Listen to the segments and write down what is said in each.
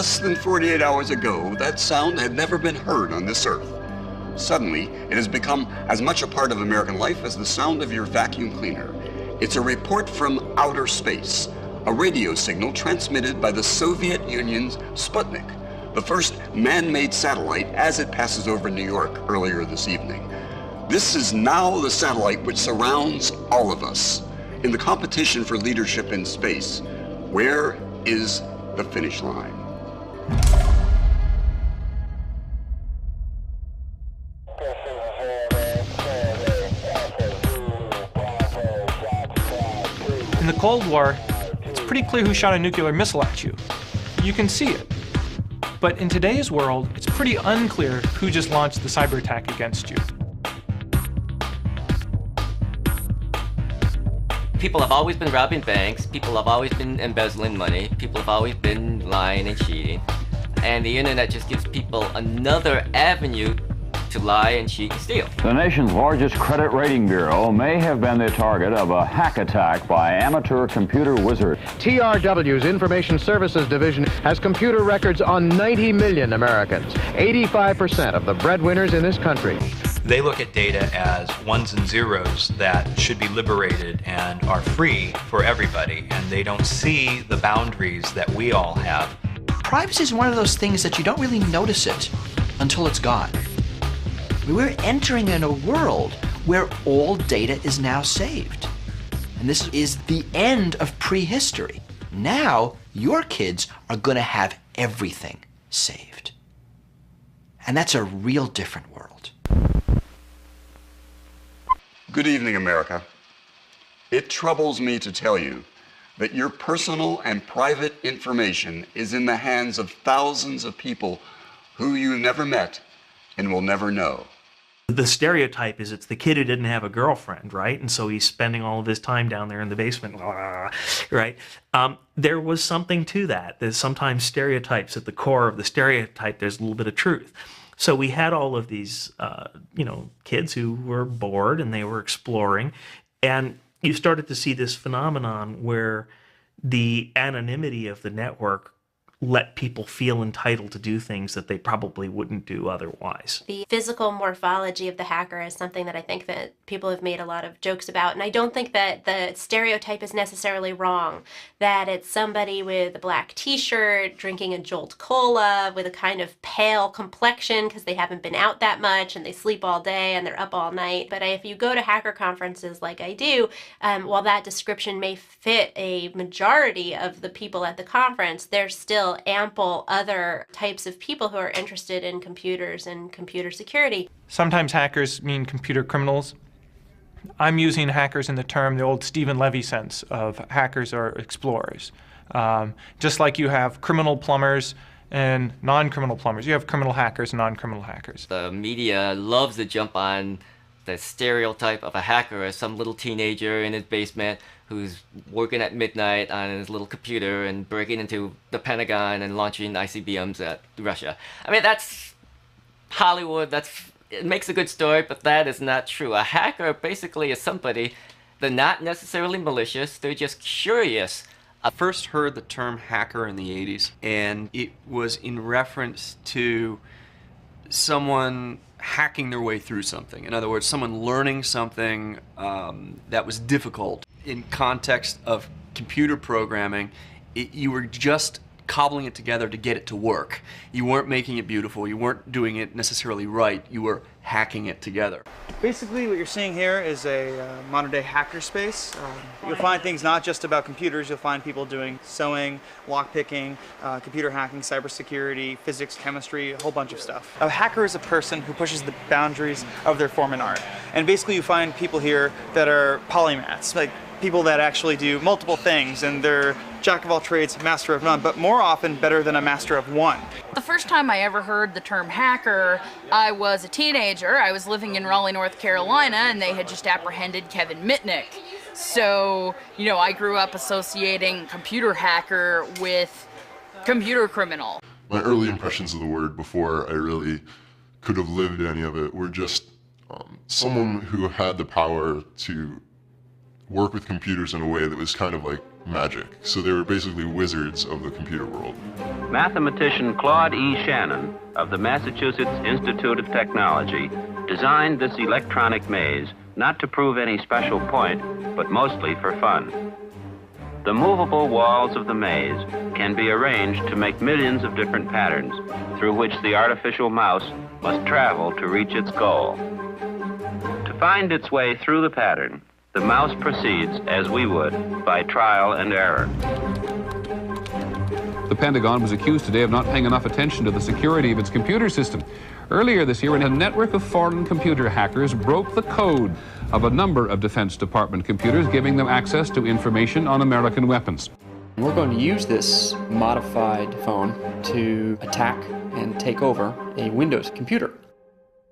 less than 48 hours ago, that sound had never been heard on this earth. Suddenly, it has become as much a part of American life as the sound of your vacuum cleaner. It's a report from outer space, a radio signal transmitted by the Soviet Union's Sputnik, the first man-made satellite as it passes over New York earlier this evening. This is now the satellite which surrounds all of us. In the competition for leadership in space, where is the finish line? In the Cold War, it's pretty clear who shot a nuclear missile at you. You can see it. But in today's world, it's pretty unclear who just launched the cyber attack against you. People have always been robbing banks, people have always been embezzling money, people have always been lying and cheating. And the internet just gives people another avenue to lie and cheat and steal. The nation's largest credit rating bureau may have been the target of a hack attack by amateur computer wizards. TRW's Information Services Division has computer records on 90 million Americans, 85% of the breadwinners in this country. They look at data as ones and zeros that should be liberated and are free for everybody, and they don't see the boundaries that we all have. Privacy is one of those things that you don't really notice it until it's gone. We're entering in a world where all data is now saved. And this is the end of prehistory. Now, your kids are going to have everything saved. And that's a real different world. Good evening, America. It troubles me to tell you that your personal and private information is in the hands of thousands of people who you never met and will never know. The stereotype is it's the kid who didn't have a girlfriend, right? And so he's spending all of his time down there in the basement, right? There was something to that. There's sometimes stereotypes at the core of the stereotype. There's a little bit of truth. So we had all of these, kids who were bored and they were exploring. And you started to see this phenomenon where the anonymity of the network let people feel entitled to do things that they probably wouldn't do otherwise. The physical morphology of the hacker is something that I think that people have made a lot of jokes about, and I don't think that the stereotype is necessarily wrong, that it's somebody with a black t-shirt, drinking a Jolt Cola, with a kind of pale complexion because they haven't been out that much and they sleep all day and they're up all night. But if you go to hacker conferences like I do, while that description may fit a majority of the people at the conference, there's still ample other types of people who are interested in computers and computer security. Sometimes hackers mean computer criminals. I'm using hackers in the old Stephen Levy sense of hackers are explorers. Just like you have criminal plumbers and non-criminal plumbers, you have criminal hackers and non-criminal hackers. The media loves to jump on the stereotype of a hacker as some little teenager in his basement who's working at midnight on his little computer and breaking into the Pentagon and launching ICBMs at Russia. I mean, that's Hollywood, it makes a good story, but that is not true. A hacker basically is somebody, they're not necessarily malicious, they're just curious. I first heard the term hacker in the 80s, and it was in reference to someone hacking their way through something. In other words, someone learning something that was difficult. In context of computer programming, you were just cobbling it together to get it to work. You weren't making it beautiful, you weren't doing it necessarily right, you were hacking it together. Basically what you're seeing here is a modern day hacker space. You'll find things not just about computers, you'll find people doing sewing, lockpicking, computer hacking, cybersecurity, physics, chemistry, a whole bunch of stuff. A hacker is a person who pushes the boundaries of their form and art. And basically you find people here that are polymaths, like people that actually do multiple things, and they're jack of all trades, master of none, but more often better than a master of one. The first time I ever heard the term hacker, I was a teenager. I was living in Raleigh, North Carolina, and they had just apprehended Kevin Mitnick. So, I grew up associating computer hacker with computer criminal. My early impressions of the word before I really could have lived any of it were just someone who had the power to work with computers in a way that was kind of like magic. So they were basically wizards of the computer world. Mathematician Claude E. Shannon of the Massachusetts Institute of Technology designed this electronic maze not to prove any special point, but mostly for fun. The movable walls of the maze can be arranged to make millions of different patterns through which the artificial mouse must travel to reach its goal. To find its way through the pattern, the mouse proceeds, as we would, by trial and error. The Pentagon was accused today of not paying enough attention to the security of its computer system. Earlier this year, a network of foreign computer hackers broke the code of a number of Defense Department computers, giving them access to information on American weapons. We're going to use this modified phone to attack and take over a Windows computer.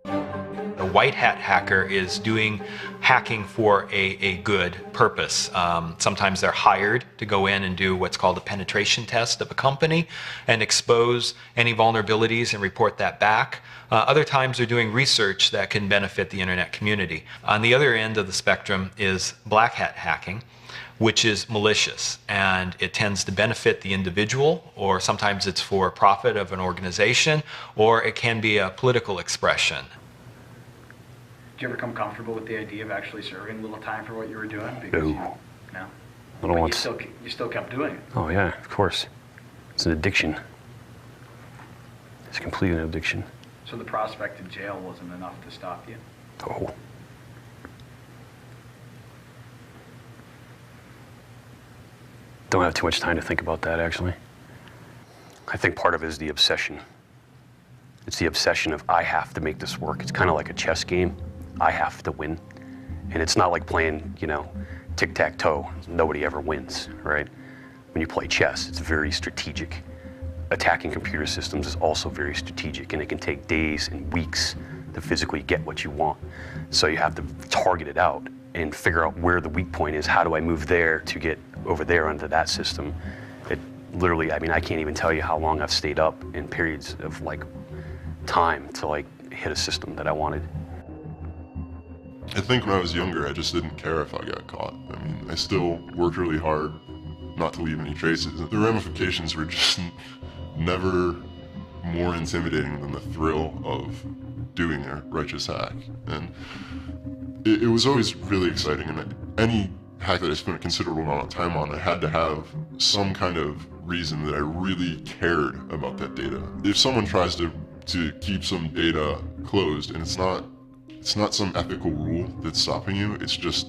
A white hat hacker is doing hacking for a good purpose. Sometimes they're hired to go in and do what's called a penetration test of a company and expose any vulnerabilities and report that back. Other times they're doing research that can benefit the internet community. On the other end of the spectrum is black hat hacking, which is malicious, and it tends to benefit the individual, or sometimes it's for profit of an organization, or it can be a political expression. Did you ever come comfortable with the idea of actually serving a little time for what you were doing? Because No. No? Not But once. you still kept doing it. Oh yeah, of course. It's an addiction. It's completely an addiction. So the prospect of jail wasn't enough to stop you? Oh. Don't have too much time to think about that, actually. I think part of it is the obsession. It's the obsession of, I have to make this work. It's kind of like a chess game. I have to win. And it's not like playing, you know, tic-tac-toe. Nobody ever wins, right? When you play chess, it's very strategic. Attacking computer systems is also very strategic, and it can take days and weeks to physically get what you want. So you have to target it out and figure out where the weak point is. How do I move there to get over there onto that system? It literally, I mean, I can't even tell you how long I've stayed up in periods of like time to like hit a system that I wanted. I think when I was younger, I just didn't care if I got caught. I mean, I still worked really hard not to leave any traces. The ramifications were just never more intimidating than the thrill of doing a righteous hack. And it was always really exciting, and any hack that I spent a considerable amount of time on, I had to have some kind of reason that I really cared about that data. If someone tries to keep some data closed, and it's not some ethical rule that's stopping you, it's just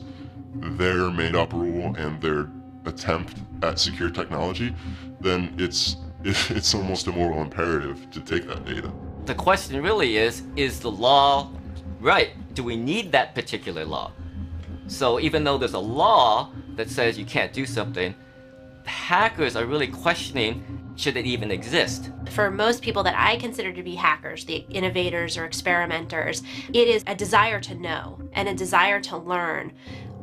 their made-up rule and their attempt at secure technology, then it's almost a moral imperative to take that data. The question really is the law right? Do we need that particular law? So even though there's a law that says you can't do something, hackers are really questioning, should it even exist? For most people that I consider to be hackers, the innovators or experimenters, it is a desire to know and a desire to learn,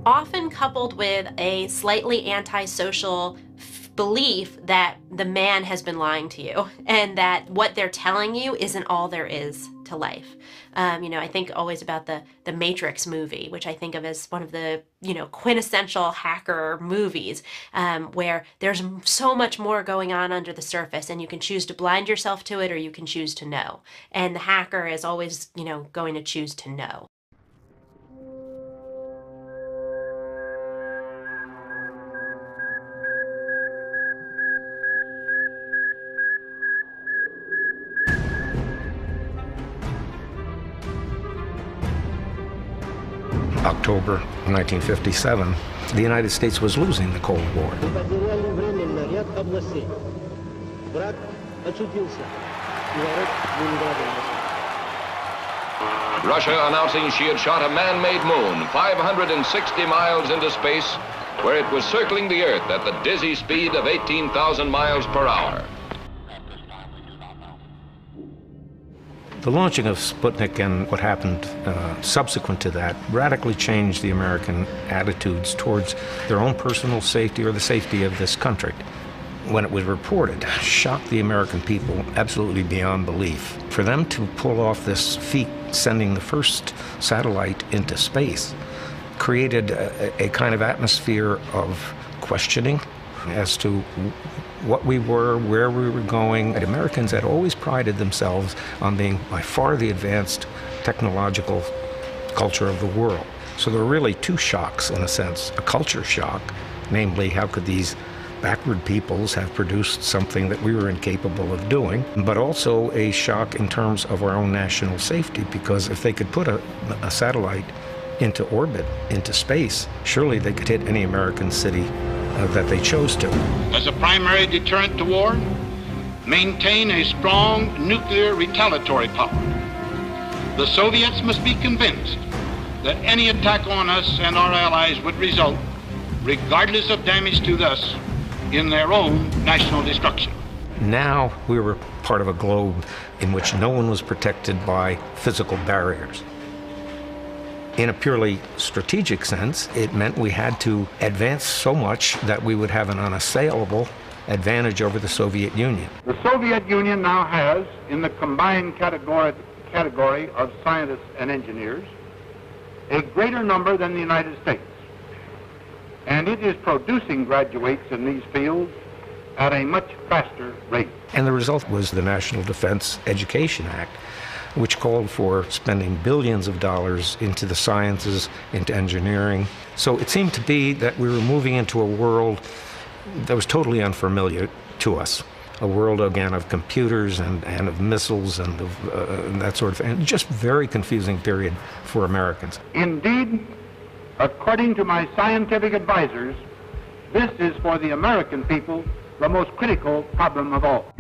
often coupled with a slightly antisocial belief that the man has been lying to you and that what they're telling you isn't all there is to life. I think always about the Matrix movie, which I think of as one of the, quintessential hacker movies, where there's so much more going on under the surface and you can choose to blind yourself to it or you can choose to know. And the hacker is always, going to choose to know. October 1957, the United States was losing the Cold War. Russia announcing she had shot a man-made moon 560 miles into space, where it was circling the Earth at the dizzy speed of 18,000 miles per hour. The launching of Sputnik and what happened subsequent to that radically changed the American attitudes towards their own personal safety or the safety of this country. When it was reported, shocked the American people absolutely beyond belief. For them to pull off this feat, sending the first satellite into space, created a kind of atmosphere of questioning as to what we were, where we were going. And Americans had always prided themselves on being by far the advanced technological culture of the world. So there were really two shocks, in a sense. A culture shock, namely, how could these backward peoples have produced something that we were incapable of doing, but also a shock in terms of our own national safety, because if they could put a satellite into orbit, into space, surely they could hit any American city that they chose to. As a primary deterrent to war, maintain a strong nuclear retaliatory power. The Soviets must be convinced that any attack on us and our allies would result, regardless of damage to us, in their own national destruction. Now we were part of a globe in which no one was protected by physical barriers. In a purely strategic sense, it meant we had to advance so much that we would have an unassailable advantage over the Soviet Union. The Soviet Union now has, in the combined category of scientists and engineers, a greater number than the United States. And it is producing graduates in these fields at a much faster rate. And the result was the National Defense Education Act, which called for spending billions of dollars into the sciences, into engineering. So it seemed to be that we were moving into a world that was totally unfamiliar to us. A world, again, of computers and of missiles and of that sort of thing. Just very confusing period for Americans. Indeed, according to my scientific advisors, this is for the American people the most critical problem of all.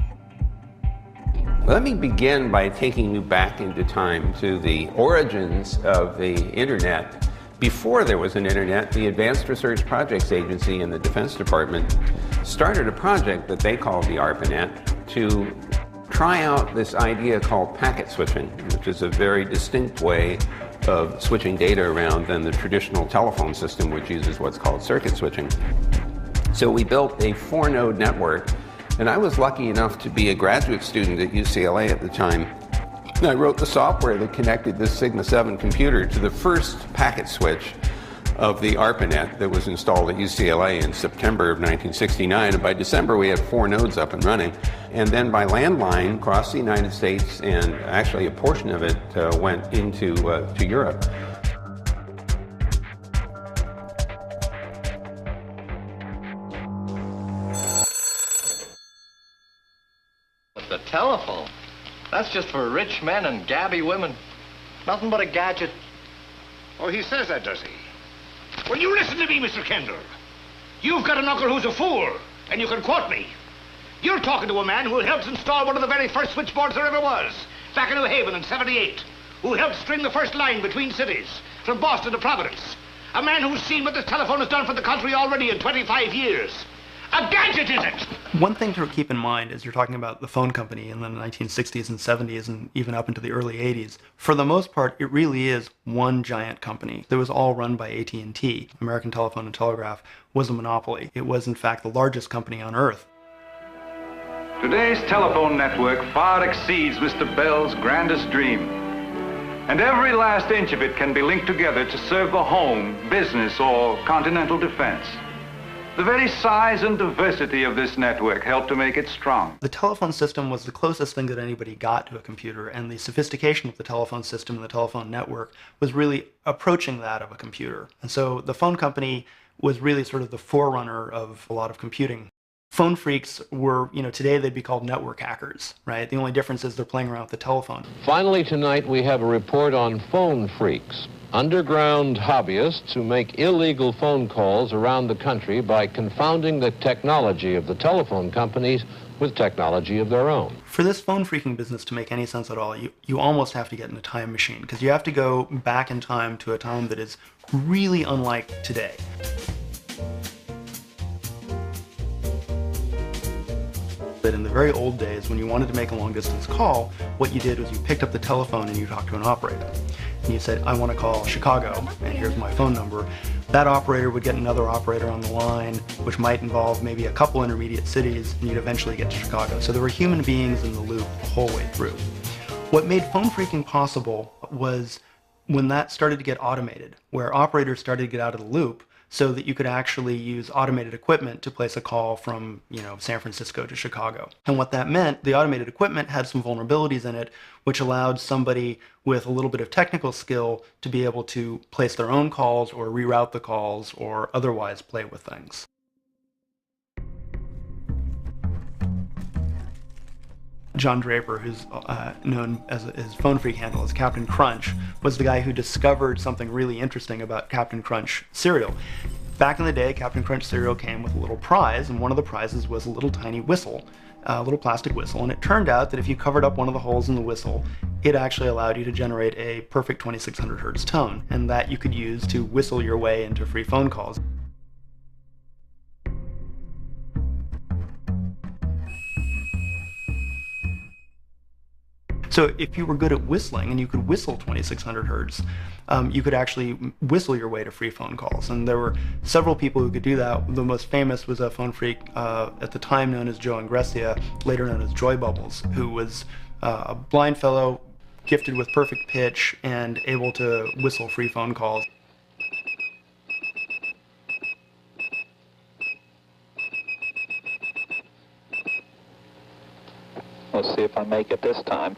Let me begin by taking you back into time to the origins of the Internet. Before there was an Internet, the Advanced Research Projects Agency in the Defense Department started a project that they called the ARPANET to try out this idea called packet switching, which is a very distinct way of switching data around than the traditional telephone system, which uses what's called circuit switching. So we built a 4-node network, and I was lucky enough to be a graduate student at UCLA at the time. And I wrote the software that connected this Sigma 7 computer to the first packet switch of the ARPANET that was installed at UCLA in September of 1969. And by December, we had 4 nodes up and running. And then by landline across the United States, and actually a portion of it went into to Europe. The telephone? That's just for rich men and gabby women. Nothing but a gadget. Oh, he says that, does he? Well, you listen to me, Mr. Kendall. You've got an uncle who's a fool, and you can quote me. You're talking to a man who helped install one of the very first switchboards there ever was, back in New Haven in '78, who helped string the first line between cities, from Boston to Providence. A man who's seen what this telephone has done for the country already in 25 years. A gadget, is it? One thing to keep in mind is you're talking about the phone company in the 1960s and 70s and even up into the early 80s. For the most part, it really is one giant company. It was all run by AT&T. American Telephone and Telegraph was a monopoly. It was, in fact, the largest company on earth. Today's telephone network far exceeds Mr. Bell's grandest dream. And every last inch of it can be linked together to serve the home, business, or continental defense. The very size and diversity of this network helped to make it strong. The telephone system was the closest thing that anybody got to a computer, and the sophistication of the telephone system and the telephone network was really approaching that of a computer. And so the phone company was really sort of the forerunner of a lot of computing. Phone phreaks were, today they'd be called network hackers, right? The only difference is they're playing around with the telephone. Finally tonight we have a report on phone phreaks. Underground hobbyists who make illegal phone calls around the country by confounding the technology of the telephone companies with technology of their own. For this phone phreaking business to make any sense at all, you almost have to get in a time machine, because you have to go back in time to a time that is really unlike today. That in the very old days, when you wanted to make a long-distance call, what you did was you picked up the telephone and you talked to an operator. And you said, I want to call Chicago, and here's my phone number. That operator would get another operator on the line, which might involve maybe a couple intermediate cities, and you'd eventually get to Chicago. So there were human beings in the loop the whole way through. What made phone phreaking possible was when that started to get automated, where operators started to get out of the loop, so that you could actually use automated equipment to place a call from, San Francisco to Chicago. And what that meant, the automated equipment had some vulnerabilities in it, which allowed somebody with a little bit of technical skill to be able to place their own calls or reroute the calls or otherwise play with things. John Draper, who's known as his phone freak handle as Captain Crunch, was the guy who discovered something really interesting about Captain Crunch cereal. Back in the day, Captain Crunch cereal came with a little prize, and one of the prizes was a little tiny whistle, a little plastic whistle, and it turned out that if you covered up one of the holes in the whistle, it actually allowed you to generate a perfect 2600 hertz tone, and that you could use to whistle your way into free phone calls. So if you were good at whistling and you could whistle 2600 hertz, you could actually whistle your way to free phone calls. And there were several people who could do that. The most famous was a phone freak at the time known as Joe Ingressia, later known as Joy Bubbles, who was a blind fellow, gifted with perfect pitch, and able to whistle free phone calls. Let's see if I make it this time.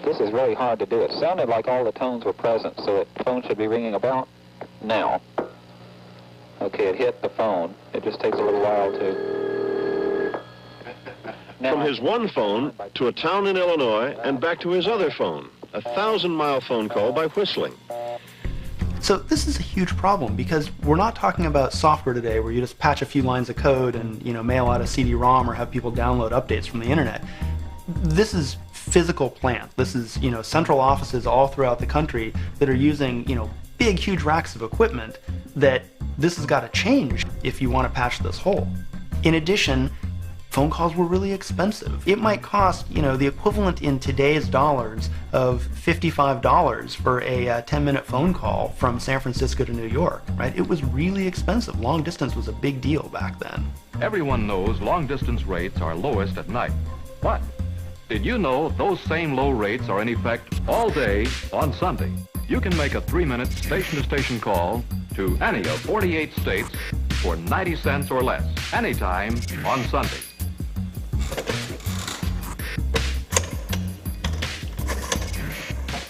This is really hard to do. It sounded like all the tones were present, so the phone should be ringing about now. Okay, it hit the phone. It just takes a little while to... From his one phone to a town in Illinois and back to his other phone. A 1,000-mile phone call by whistling. So this is a huge problem because we're not talking about software today where you just patch a few lines of code and mail out a CD-ROM or have people download updates from the internet. This is physical plant. This is central offices all throughout the country that are using big huge racks of equipment that this has got to change if you want to patch this hole. In addition, phone calls were really expensive. It might cost, the equivalent in today's dollars of $55 for a 10-minute phone call from San Francisco to New York, right? It was really expensive. Long distance was a big deal back then. Everyone knows long-distance rates are lowest at night. But did you know those same low rates are in effect all day on Sunday? You can make a 3-minute station-to-station call to any of 48 states for 90 cents or less, anytime on Sunday.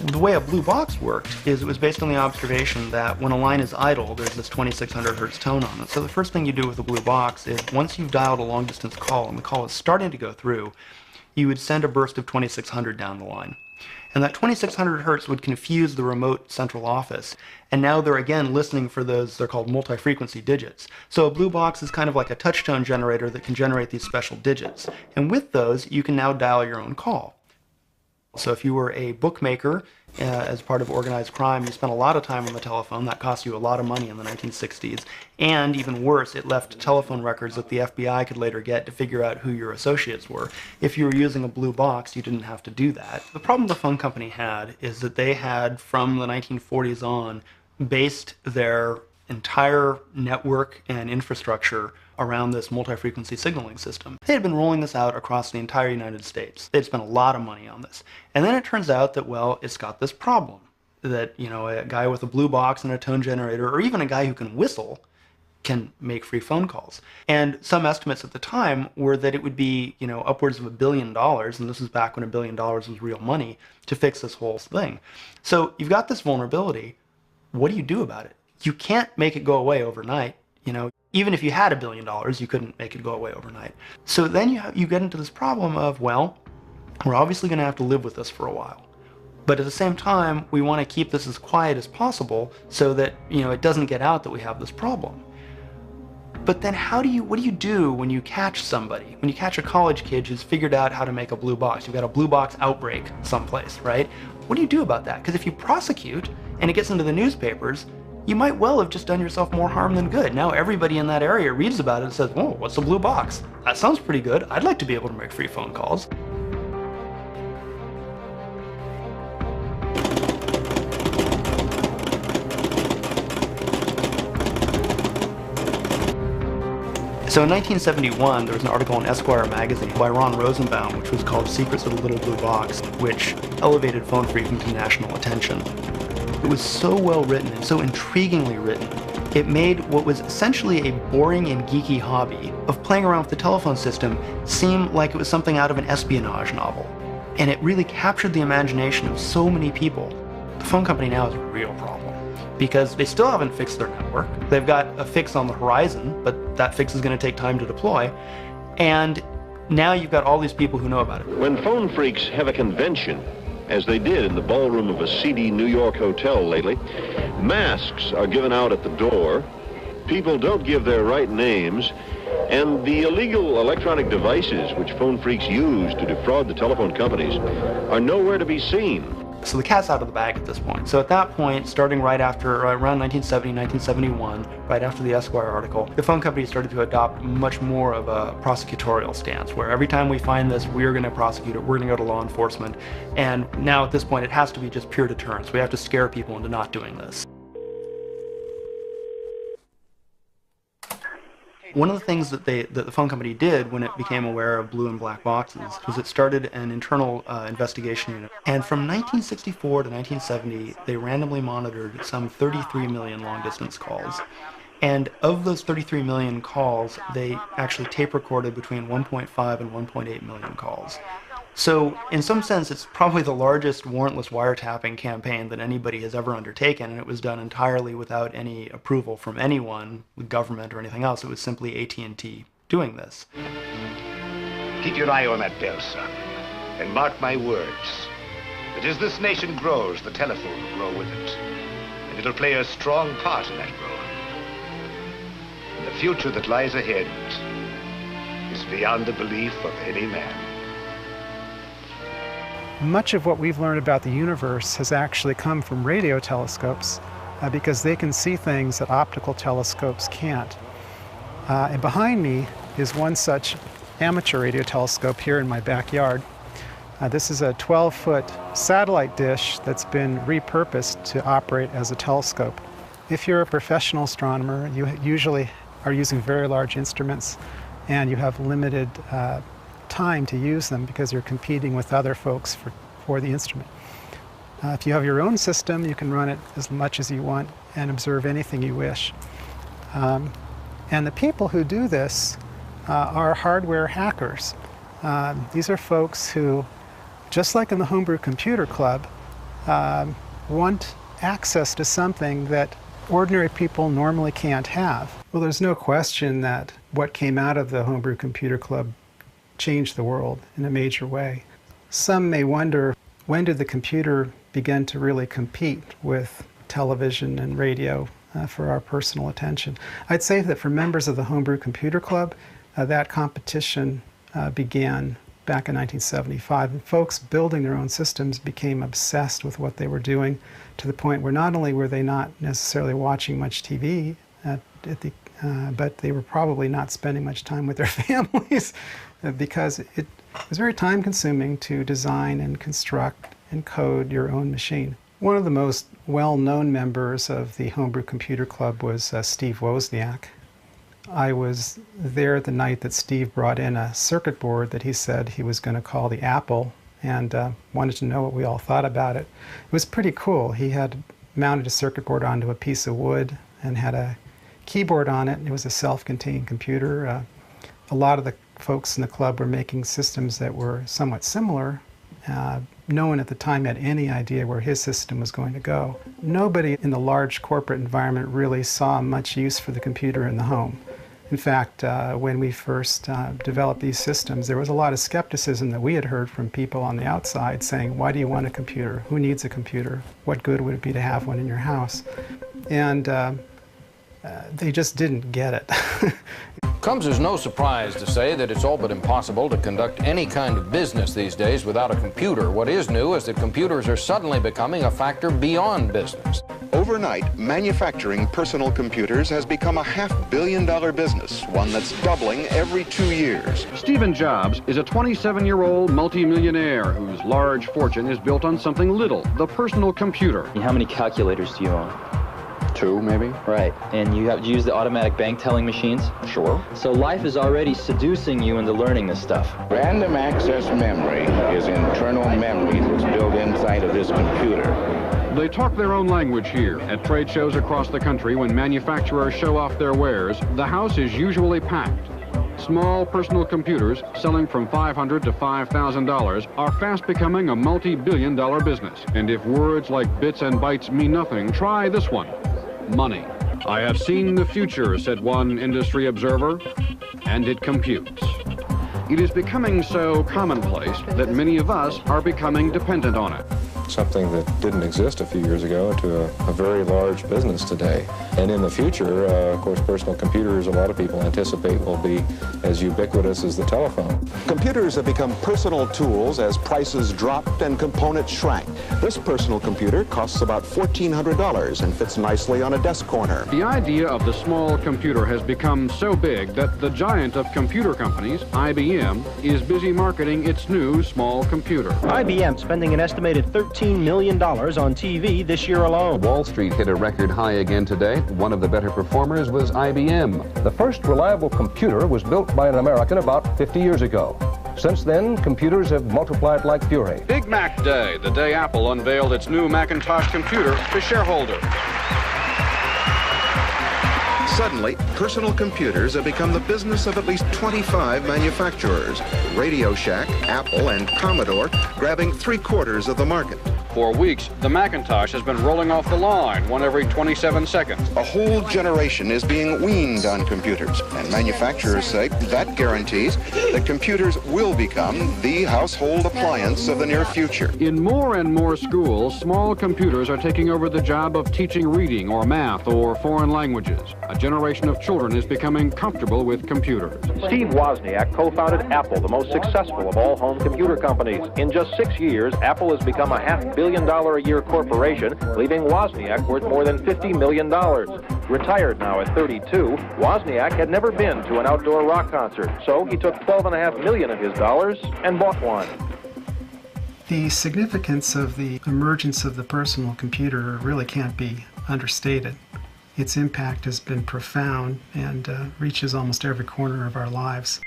The way a blue box worked is it was based on the observation that when a line is idle, there's this 2600 hertz tone on it. So the first thing you do with a blue box is once you've dialed a long distance call and the call is starting to go through, you would send a burst of 2600 down the line. And that 2600 hertz would confuse the remote central office. And now they're again listening for those, they're called multi-frequency digits. So a blue box is kind of like a touch-tone generator that can generate these special digits. And with those, you can now dial your own call. So if you were a bookmaker as part of organized crime, you spent a lot of time on the telephone. That cost you a lot of money in the 1960s. And even worse, it left telephone records that the FBI could later get to figure out who your associates were. If you were using a blue box, you didn't have to do that. The problem the phone company had is that they had, from the 1940s on, based their entire network and infrastructure around this multi-frequency signaling system. They had been rolling this out across the entire United States. They'd spent a lot of money on this. And then it turns out that, well, it's got this problem. That, a guy with a blue box and a tone generator, or even a guy who can whistle, can make free phone calls. And some estimates at the time were that it would be, upwards of $1 billion, and this was back when $1 billion was real money, to fix this whole thing. So you've got this vulnerability. What do you do about it? You can't make it go away overnight. Even if you had $1 billion, you couldn't make it go away overnight. So then you get into this problem of, well, we're obviously going to have to live with this for a while. But at the same time, we want to keep this as quiet as possible so that, it doesn't get out that we have this problem. But then what do you do when you catch somebody? When you catch a college kid who's figured out how to make a blue box? You've got a blue box outbreak someplace, right? What do you do about that? Because if you prosecute and it gets into the newspapers, you might well have just done yourself more harm than good. Now everybody in that area reads about it and says, "Whoa, what's a blue box? That sounds pretty good. I'd like to be able to make free phone calls." So in 1971, there was an article in Esquire magazine by Ron Rosenbaum, which was called Secrets of the Little Blue Box, which elevated phone phreaking to national attention. It was so well written and so intriguingly written. It made what was essentially a boring and geeky hobby of playing around with the telephone system seem like it was something out of an espionage novel. And it really captured the imagination of so many people. The phone company now is a real problem because they still haven't fixed their network. They've got a fix on the horizon, but that fix is going to take time to deploy. And now you've got all these people who know about it. When phone freaks have a convention, as they did in the ballroom of a seedy New York hotel lately, masks are given out at the door, people don't give their right names, and the illegal electronic devices which phone freaks use to defraud the telephone companies are nowhere to be seen. So the cat's out of the bag at this point. So at that point, starting right after, around 1970, 1971, right after the Esquire article, the phone company started to adopt much more of a prosecutorial stance, where every time we find this, we're going to prosecute it, we're going to go to law enforcement. And now at this point, it has to be just pure deterrence. We have to scare people into not doing this. One of the things that the phone company did when it became aware of blue and black boxes was it started an internal investigation unit. And from 1964 to 1970, they randomly monitored some 33 million long-distance calls. And of those 33 million calls, they actually tape recorded between 1.5 and 1.8 million calls. So in some sense, it's probably the largest warrantless wiretapping campaign that anybody has ever undertaken, and it was done entirely without any approval from anyone, the government or anything else. It was simply AT&T doing this. Keep your eye on that bell, son, and mark my words, that as this nation grows, the telephone will grow with it, and it'll play a strong part in that growth. And the future that lies ahead is beyond the belief of any man. Much of what we've learned about the universe has actually come from radio telescopes because they can see things that optical telescopes can't. And behind me is one such amateur radio telescope here in my backyard. This is a 12-foot satellite dish that's been repurposed to operate as a telescope. If you're a professional astronomer, you usually are using very large instruments and you have limited time to use them because you're competing with other folks for the instrument. If you have your own system, you can run it as much as you want and observe anything you wish. And the people who do this are hardware hackers. These are folks who, just like in the Homebrew Computer Club, want access to something that ordinary people normally can't have. Well, there's no question that what came out of the Homebrew Computer Club changed the world in a major way. Some may wonder, when did the computer begin to really compete with television and radio for our personal attention? I'd say that for members of the Homebrew Computer Club, that competition began back in 1975. And folks building their own systems became obsessed with what they were doing to the point where not only were they not necessarily watching much TV, but they were probably not spending much time with their families because it was very time-consuming to design and construct and code your own machine. One of the most well-known members of the Homebrew Computer Club was Steve Wozniak. I was there the night that Steve brought in a circuit board that he said he was going to call the Apple and wanted to know what we all thought about it. It was pretty cool. He had mounted a circuit board onto a piece of wood and had a keyboard on it. It was a self-contained computer. A lot of the folks in the club were making systems that were somewhat similar. No one at the time had any idea where his system was going to go. Nobody in the large corporate environment really saw much use for the computer in the home. In fact, when we first developed these systems, there was a lot of skepticism that we had heard from people on the outside saying, why do you want a computer? Who needs a computer? What good would it be to have one in your house? And they just didn't get it. Comes as no surprise to say that it's all but impossible to conduct any kind of business these days without a computer. What is new is that computers are suddenly becoming a factor beyond business. Overnight, manufacturing personal computers has become a $500 million business, one that's doubling every 2 years. Stephen Jobs is a 27-year-old multimillionaire whose large fortune is built on something little, the personal computer. How many calculators do you own? 2, maybe. Right, and you have used the automatic bank telling machines? Sure. So life is already seducing you into learning this stuff. Random access memory is internal memory that's built inside of this computer. They talk their own language here. At trade shows across the country, when manufacturers show off their wares, the house is usually packed. Small personal computers selling from $500 to $5,000 are fast becoming a multi-billion-dollar business. And if words like bits and bytes mean nothing, try this one: money. I have seen the future, said one industry observer, and it computes. It is becoming so commonplace that many of us are becoming dependent on it. Something that didn't exist a few years ago to a very large business today. And in the future, of course, personal computers, a lot of people anticipate, will be as ubiquitous as the telephone. Computers have become personal tools as prices dropped and components shrank. This personal computer costs about $1,400 and fits nicely on a desk corner. The idea of the small computer has become so big that the giant of computer companies, IBM, is busy marketing its new small computer. IBM spending an estimated $13 million on TV this year alone. Wall Street hit a record high again today. One of the better performers was IBM. The first reliable computer was built by an American about 50 years ago. Since then, computers have multiplied like fury. Big Mac Day, the day Apple unveiled its new Macintosh computer to shareholders. Suddenly, personal computers have become the business of at least 25 manufacturers. Radio Shack, Apple, and Commodore grabbing 3/4 of the market. For weeks, the Macintosh has been rolling off the line, one every 27 seconds. A whole generation is being weaned on computers, and manufacturers say that guarantees that computers will become the household appliance of the near future. In more and more schools, small computers are taking over the job of teaching reading or math or foreign languages. A generation of children is becoming comfortable with computers. Steve Wozniak co-founded Apple, the most successful of all home computer companies. In just 6 years, Apple has become a $500 million a year corporation, leaving Wozniak worth more than $50 million. Retired now at 32, Wozniak had never been to an outdoor rock concert, so he took $12.5 million of his dollars and bought one. The significance of the emergence of the personal computer really can't be understated. Its impact has been profound and reaches almost every corner of our lives.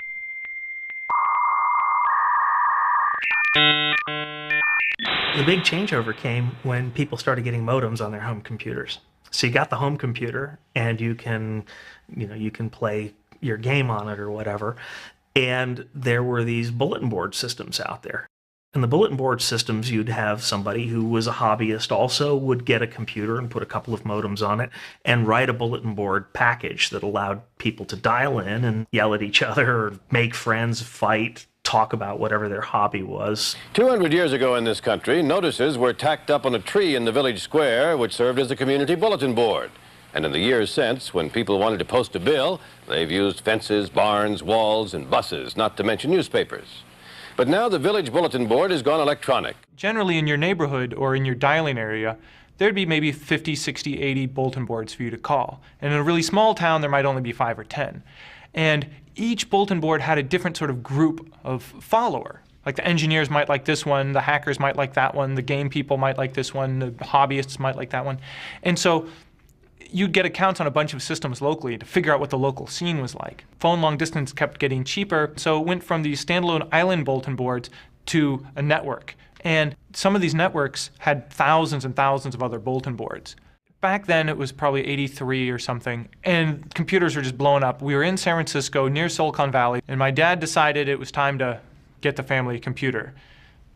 The big changeover came when people started getting modems on their home computers. So you got the home computer and you can play your game on it or whatever. And there were these bulletin board systems out there. In the bulletin board systems, you'd have somebody who was a hobbyist also would get a computer and put a couple of modems on it and write a bulletin board package that allowed people to dial in and yell at each other or make friends, fight, talk about whatever their hobby was. 200 years ago in this country, notices were tacked up on a tree in the village square, which served as a community bulletin board. And in the years since, when people wanted to post a bill, they've used fences, barns, walls, and buses, not to mention newspapers. But now the village bulletin board has gone electronic. Generally in your neighborhood or in your dialing area, there'd be maybe 50, 60, 80 bulletin boards for you to call. And in a really small town, there might only be 5 or 10. And each bulletin board had a different sort of group of follower. Like the engineers might like this one, the hackers might like that one, the game people might like this one, the hobbyists might like that one. And so you'd get accounts on a bunch of systems locally to figure out what the local scene was like. Phone long distance kept getting cheaper, so it went from these standalone island bulletin boards to a network. And some of these networks had thousands and thousands of other bulletin boards. Back then, it was probably 83 or something, and computers were just blowing up. We were in San Francisco, near Silicon Valley, and my dad decided it was time to get the family a computer.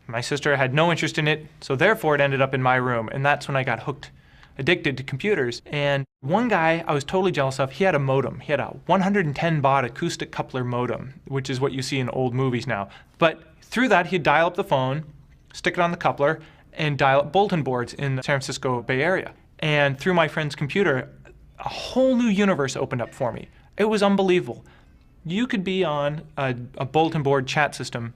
My sister had no interest in it, so therefore it ended up in my room, and that's when I got hooked, addicted to computers. And one guy I was totally jealous of, he had a modem. He had a 110 baud acoustic coupler modem, which is what you see in old movies now. But through that, he'd dial up the phone, stick it on the coupler, and dial up bulletin boards in the San Francisco Bay Area. And through my friend's computer, a whole new universe opened up for me. It was unbelievable. You could be on a bulletin board chat system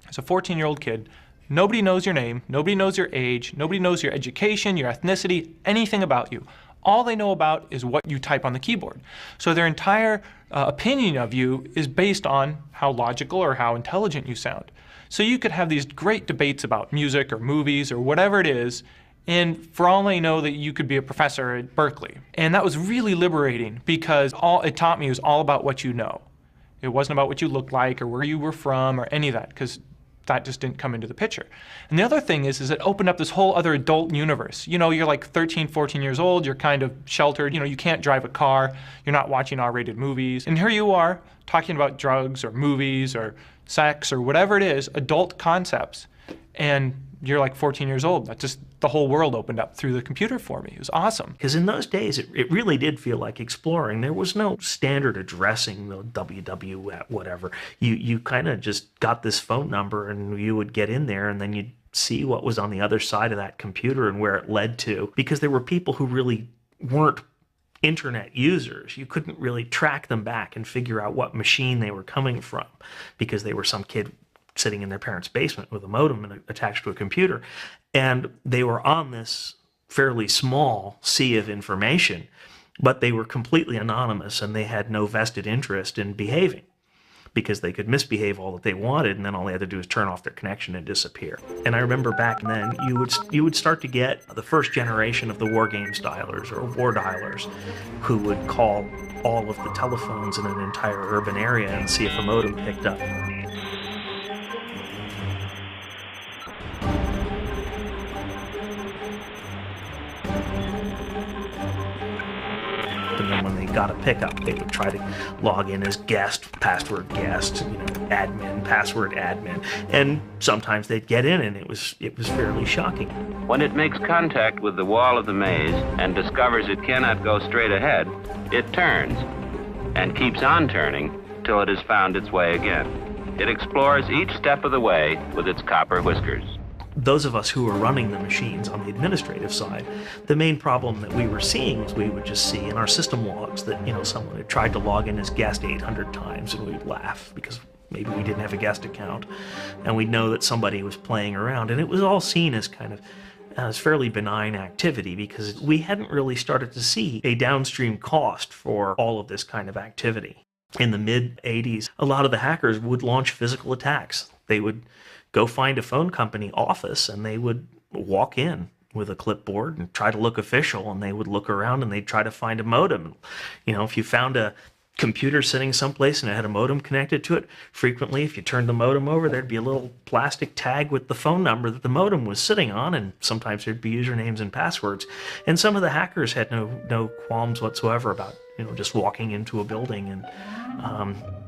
as a 14-year-old kid. Nobody knows your name, nobody knows your age, nobody knows your education, your ethnicity, anything about you. All they know about is what you type on the keyboard. So their entire opinion of you is based on how logical or how intelligent you sound. So you could have these great debates about music or movies or whatever it is, And for all I know, that you could be a professor at Berkeley. And that was really liberating because all it taught me was all about what you know. It wasn't about what you looked like or where you were from or any of that, because that just didn't come into the picture. And the other thing is it opened up this whole other adult universe. You know, you're like 13, 14 years old, you're kind of sheltered, you know, you can't drive a car, you're not watching R-rated movies. And here you are talking about drugs or movies or sex or whatever it is, adult concepts. And you're like 14 years old. That just, the whole world opened up through the computer for me. It was awesome. Because in those days, it really did feel like exploring. There was no standard addressing, the www whatever. You kind of just got this phone number and you would get in there and then you'd see what was on the other side of that computer and where it led to. Because there were people who really weren't internet users. You couldn't really track them back and figure out what machine they were coming from because they were some kid sitting in their parents' basement with a modem attached to a computer. And they were on this fairly small sea of information, but they were completely anonymous and they had no vested interest in behaving because they could misbehave all that they wanted and then all they had to do is turn off their connection and disappear. And I remember back then you would start to get the first generation of the war games dialers or war dialers who would call all of the telephones in an entire urban area and see if a modem picked up. And then when they got a pickup, they would try to log in as guest, password guest, you know, admin, password admin, and sometimes they'd get in, and it was fairly shocking. When it makes contact with the wall of the maze and discovers it cannot go straight ahead, it turns and keeps on turning till it has found its way again. It explores each step of the way with its copper whiskers. Those of us who were running the machines on the administrative side, the main problem that we were seeing was we would just see in our system logs that, you know, someone had tried to log in as guest 800 times, and we'd laugh because maybe we didn't have a guest account, and we'd know that somebody was playing around, and it was all seen as kind of as fairly benign activity because we hadn't really started to see a downstream cost for all of this kind of activity. In the mid-'80s, a lot of the hackers would launch physical attacks. They would go find a phone company office and they would walk in with a clipboard and try to look official, and they would look around and they'd try to find a modem. You know, if you found a computer sitting someplace and it had a modem connected to it, frequently if you turned the modem over, there'd be a little plastic tag with the phone number that the modem was sitting on, and sometimes there'd be usernames and passwords. And some of the hackers had no qualms whatsoever about, you know, just walking into a building and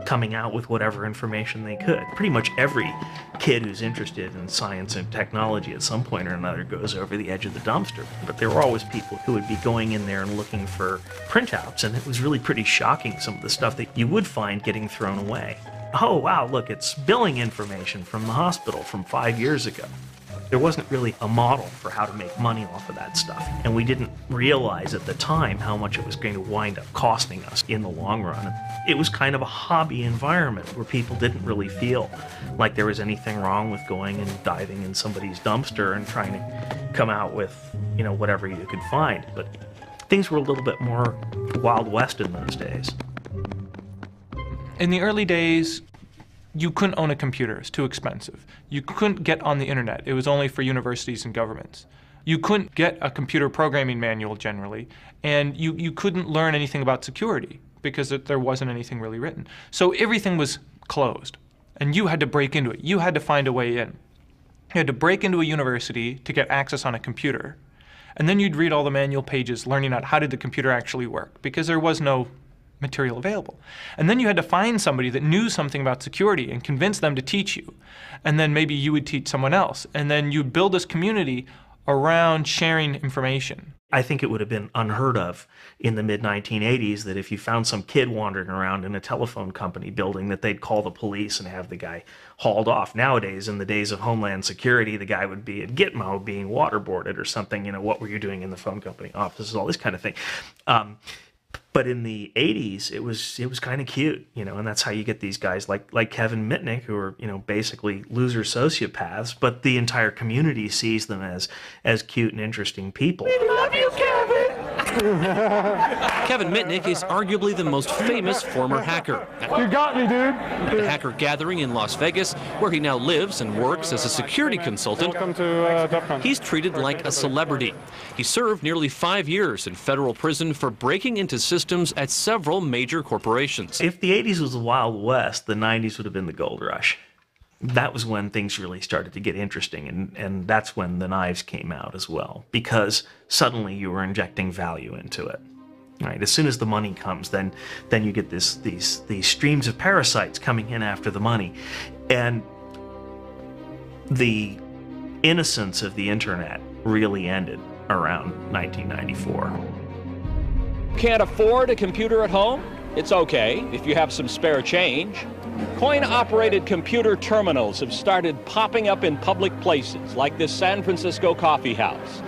coming out with whatever information they could. Pretty much every kid who's interested in science and technology at some point or another goes over the edge of the dumpster. But there were always people who would be going in there and looking for printouts, and it was really pretty shocking, some of the stuff that you would find getting thrown away. Oh wow, look, it's billing information from the hospital from 5 years ago. There wasn't really a model for how to make money off of that stuff, and we didn't realize at the time how much it was going to wind up costing us in the long run. It was kind of a hobby environment where people didn't really feel like there was anything wrong with going and diving in somebody's dumpster and trying to come out with, you know, whatever you could find. But things were a little bit more Wild West in those days. In the early days, you couldn't own a computer. It's too expensive. You couldn't get on the internet. It was only for universities and governments. You couldn't get a computer programming manual generally, and you couldn't learn anything about security because there wasn't anything really written. So everything was closed, and you had to break into it. You had to find a way in. You had to break into a university to get access on a computer, and then you'd read all the manual pages learning out how did the computer actually work, because there was no material available. And then you had to find somebody that knew something about security and convince them to teach you. And then maybe you would teach someone else. And then you'd build this community around sharing information. I think it would have been unheard of in the mid-1980s that if you found some kid wandering around in a telephone company building that they'd call the police and have the guy hauled off. Nowadays, in the days of Homeland Security, the guy would be at Gitmo being waterboarded or something. You know, what were you doing in the phone company offices, all this kind of thing. But in the 80s, it was kind of cute, you know, and that's how you get these guys like Kevin Mitnick, who are, you know, basically loser sociopaths, but the entire community sees them as cute and interesting people. We love you, Kevin! Kevin Mitnick is arguably the most famous former hacker. You got me, dude. The Hacker Gathering in Las Vegas, where he now lives and works as a security consultant. Welcome to DEFCON. He's treated like a celebrity. He served nearly 5 years in federal prison for breaking into systems at several major corporations. If the 80s was the Wild West, the 90s would have been the gold rush. That was when things really started to get interesting, and that's when the knives came out as well, because suddenly you were injecting value into it. Right? As soon as the money comes, then you get these streams of parasites coming in after the money, and the innocence of the internet really ended around 1994. Can't afford a computer at home? It's okay if you have some spare change. Coin-operated computer terminals have started popping up in public places like this San Francisco coffee house.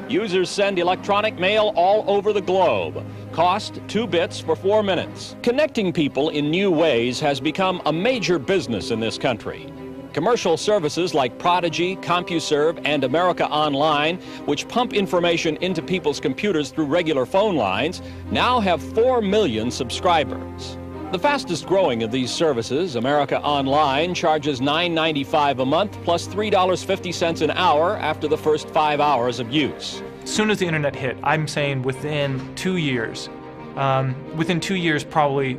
Users send electronic mail all over the globe. Cost 2 bits for 4 minutes. Connecting people in new ways has become a major business in this country. Commercial services like Prodigy, CompuServe, and America Online, which pump information into people's computers through regular phone lines, now have 4 million subscribers. The fastest growing of these services, America Online, charges $9.95 a month plus $3.50 an hour after the first 5 hours of use. As soon as the internet hit, I'm saying within 2 years, probably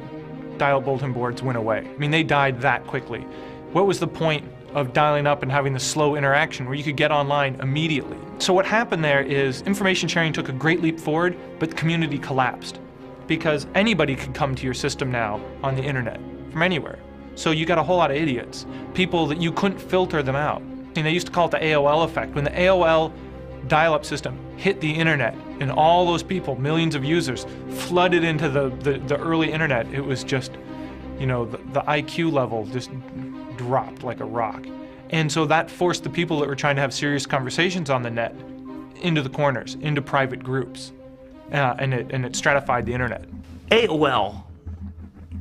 dial-up bulletin boards went away. I mean, they died that quickly. What was the point of dialing up and having the slow interaction where you could get online immediately? So what happened there is information sharing took a great leap forward, but the community collapsed, because anybody could come to your system now on the internet from anywhere. So you got a whole lot of idiots, people that you couldn't filter them out. And they used to call it the AOL effect. When the AOL dial-up system hit the internet and all those people, millions of users, flooded into the early internet, it was just, you know, the IQ level just dropped like a rock. And so that forced the people that were trying to have serious conversations on the net into the corners, into private groups. And it stratified the internet. AOL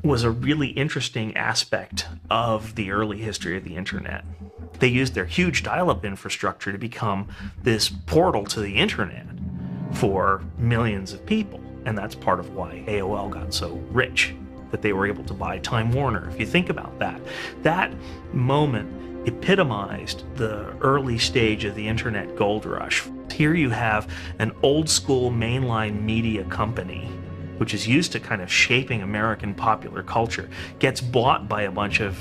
was a really interesting aspect of the early history of the internet. They used their huge dial-up infrastructure to become this portal to the internet for millions of people. And that's part of why AOL got so rich, that they were able to buy Time Warner. If you think about that, that moment epitomized the early stage of the internet gold rush. Here you have an old school mainline media company, which is used to kind of shaping American popular culture, gets bought by a bunch of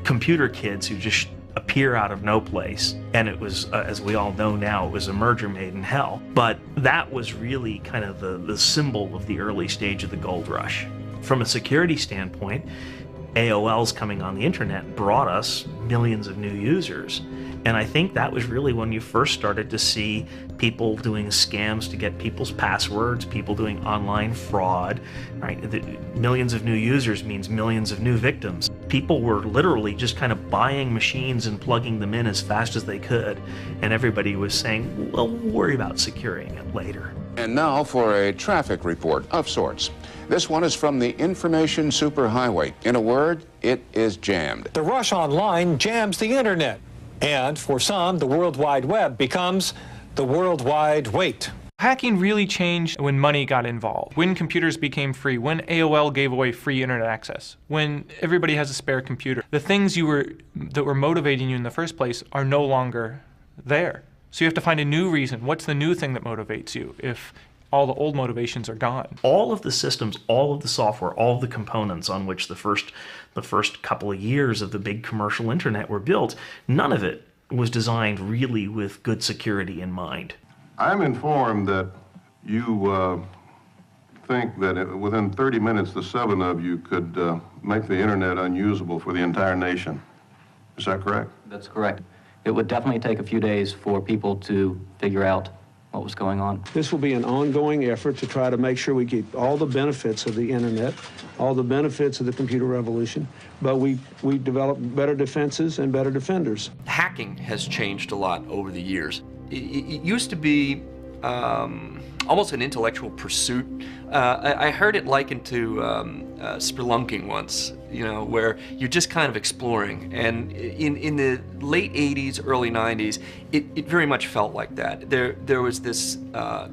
computer kids who just appear out of no place. And it was, as we all know now, it was a merger made in hell. But that was really kind of the symbol of the early stage of the gold rush. From a security standpoint, AOL's coming on the internet brought us millions of new users. And I think that was really when you first started to see people doing scams to get people's passwords, people doing online fraud, right? Millions of new users means millions of new victims. People were literally just kind of buying machines and plugging them in as fast as they could. And everybody was saying, well, we'll worry about securing it later. And now for a traffic report of sorts. This one is from the information superhighway. In a word, it is jammed. The rush online jams the internet. And for some, the World Wide Web becomes the World Wide Wait. Hacking really changed when money got involved, when computers became free, when AOL gave away free internet access, when everybody has a spare computer. The things that were motivating you in the first place are no longer there. So you have to find a new reason. What's the new thing that motivates you if all the old motivations are gone? All of the systems, all of the software, all of the components on which the first couple of years of the big commercial internet were built, none of it was designed really with good security in mind. I'm informed that you think that within 30 minutes, the 7 of you could make the internet unusable for the entire nation. Is that correct? That's correct. It would definitely take a few days for people to figure out what was going on. This will be an ongoing effort to try to make sure we keep all the benefits of the internet, all the benefits of the computer revolution, but we develop better defenses and better defenders. Hacking has changed a lot over the years. It used to be almost an intellectual pursuit. I heard it likened to spelunking once, you know, where you're just kind of exploring. And in the late 80s, early 90s, it very much felt like that. There was this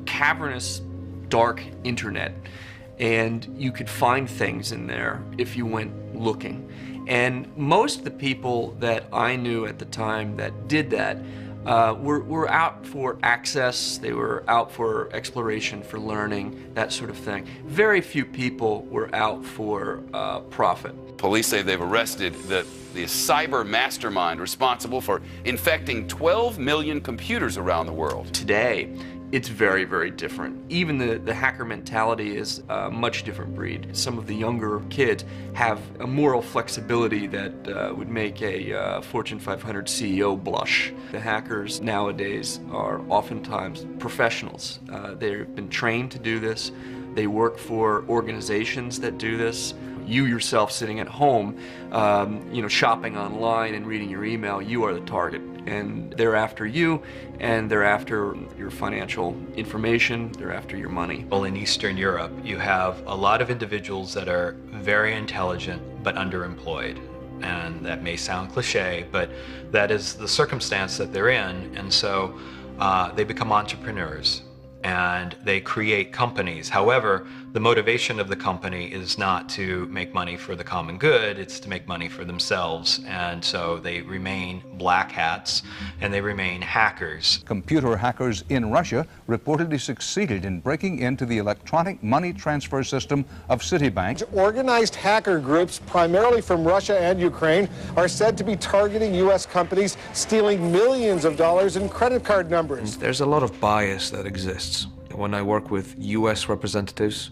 cavernous dark internet, and you could find things in there if you went looking. And most of the people that I knew at the time that did that were out for access, they were out for exploration, for learning, that sort of thing. Very few people were out for profit. Police say they've arrested the cyber mastermind responsible for infecting 12 million computers around the world. Today, it's very, very different. Even the hacker mentality is a much different breed. Some of the younger kids have a moral flexibility that would make a Fortune 500 CEO blush. The hackers nowadays are oftentimes professionals. They've been trained to do this. They work for organizations that do this. You yourself sitting at home, shopping online and reading your email, you are the target. And they're after you, and they're after your financial information, they're after your money. Well, in Eastern Europe, you have a lot of individuals that are very intelligent but underemployed. And that may sound cliche, but that is the circumstance that they're in. And so they become entrepreneurs and they create companies. However, the motivation of the company is not to make money for the common good, it's to make money for themselves. And so they remain black hats and they remain hackers. Computer hackers in Russia reportedly succeeded in breaking into the electronic money transfer system of Citibank. Organized hacker groups, primarily from Russia and Ukraine, are said to be targeting U.S. companies, stealing millions of dollars in credit card numbers. There's a lot of bias that exists. When I work with U.S. representatives,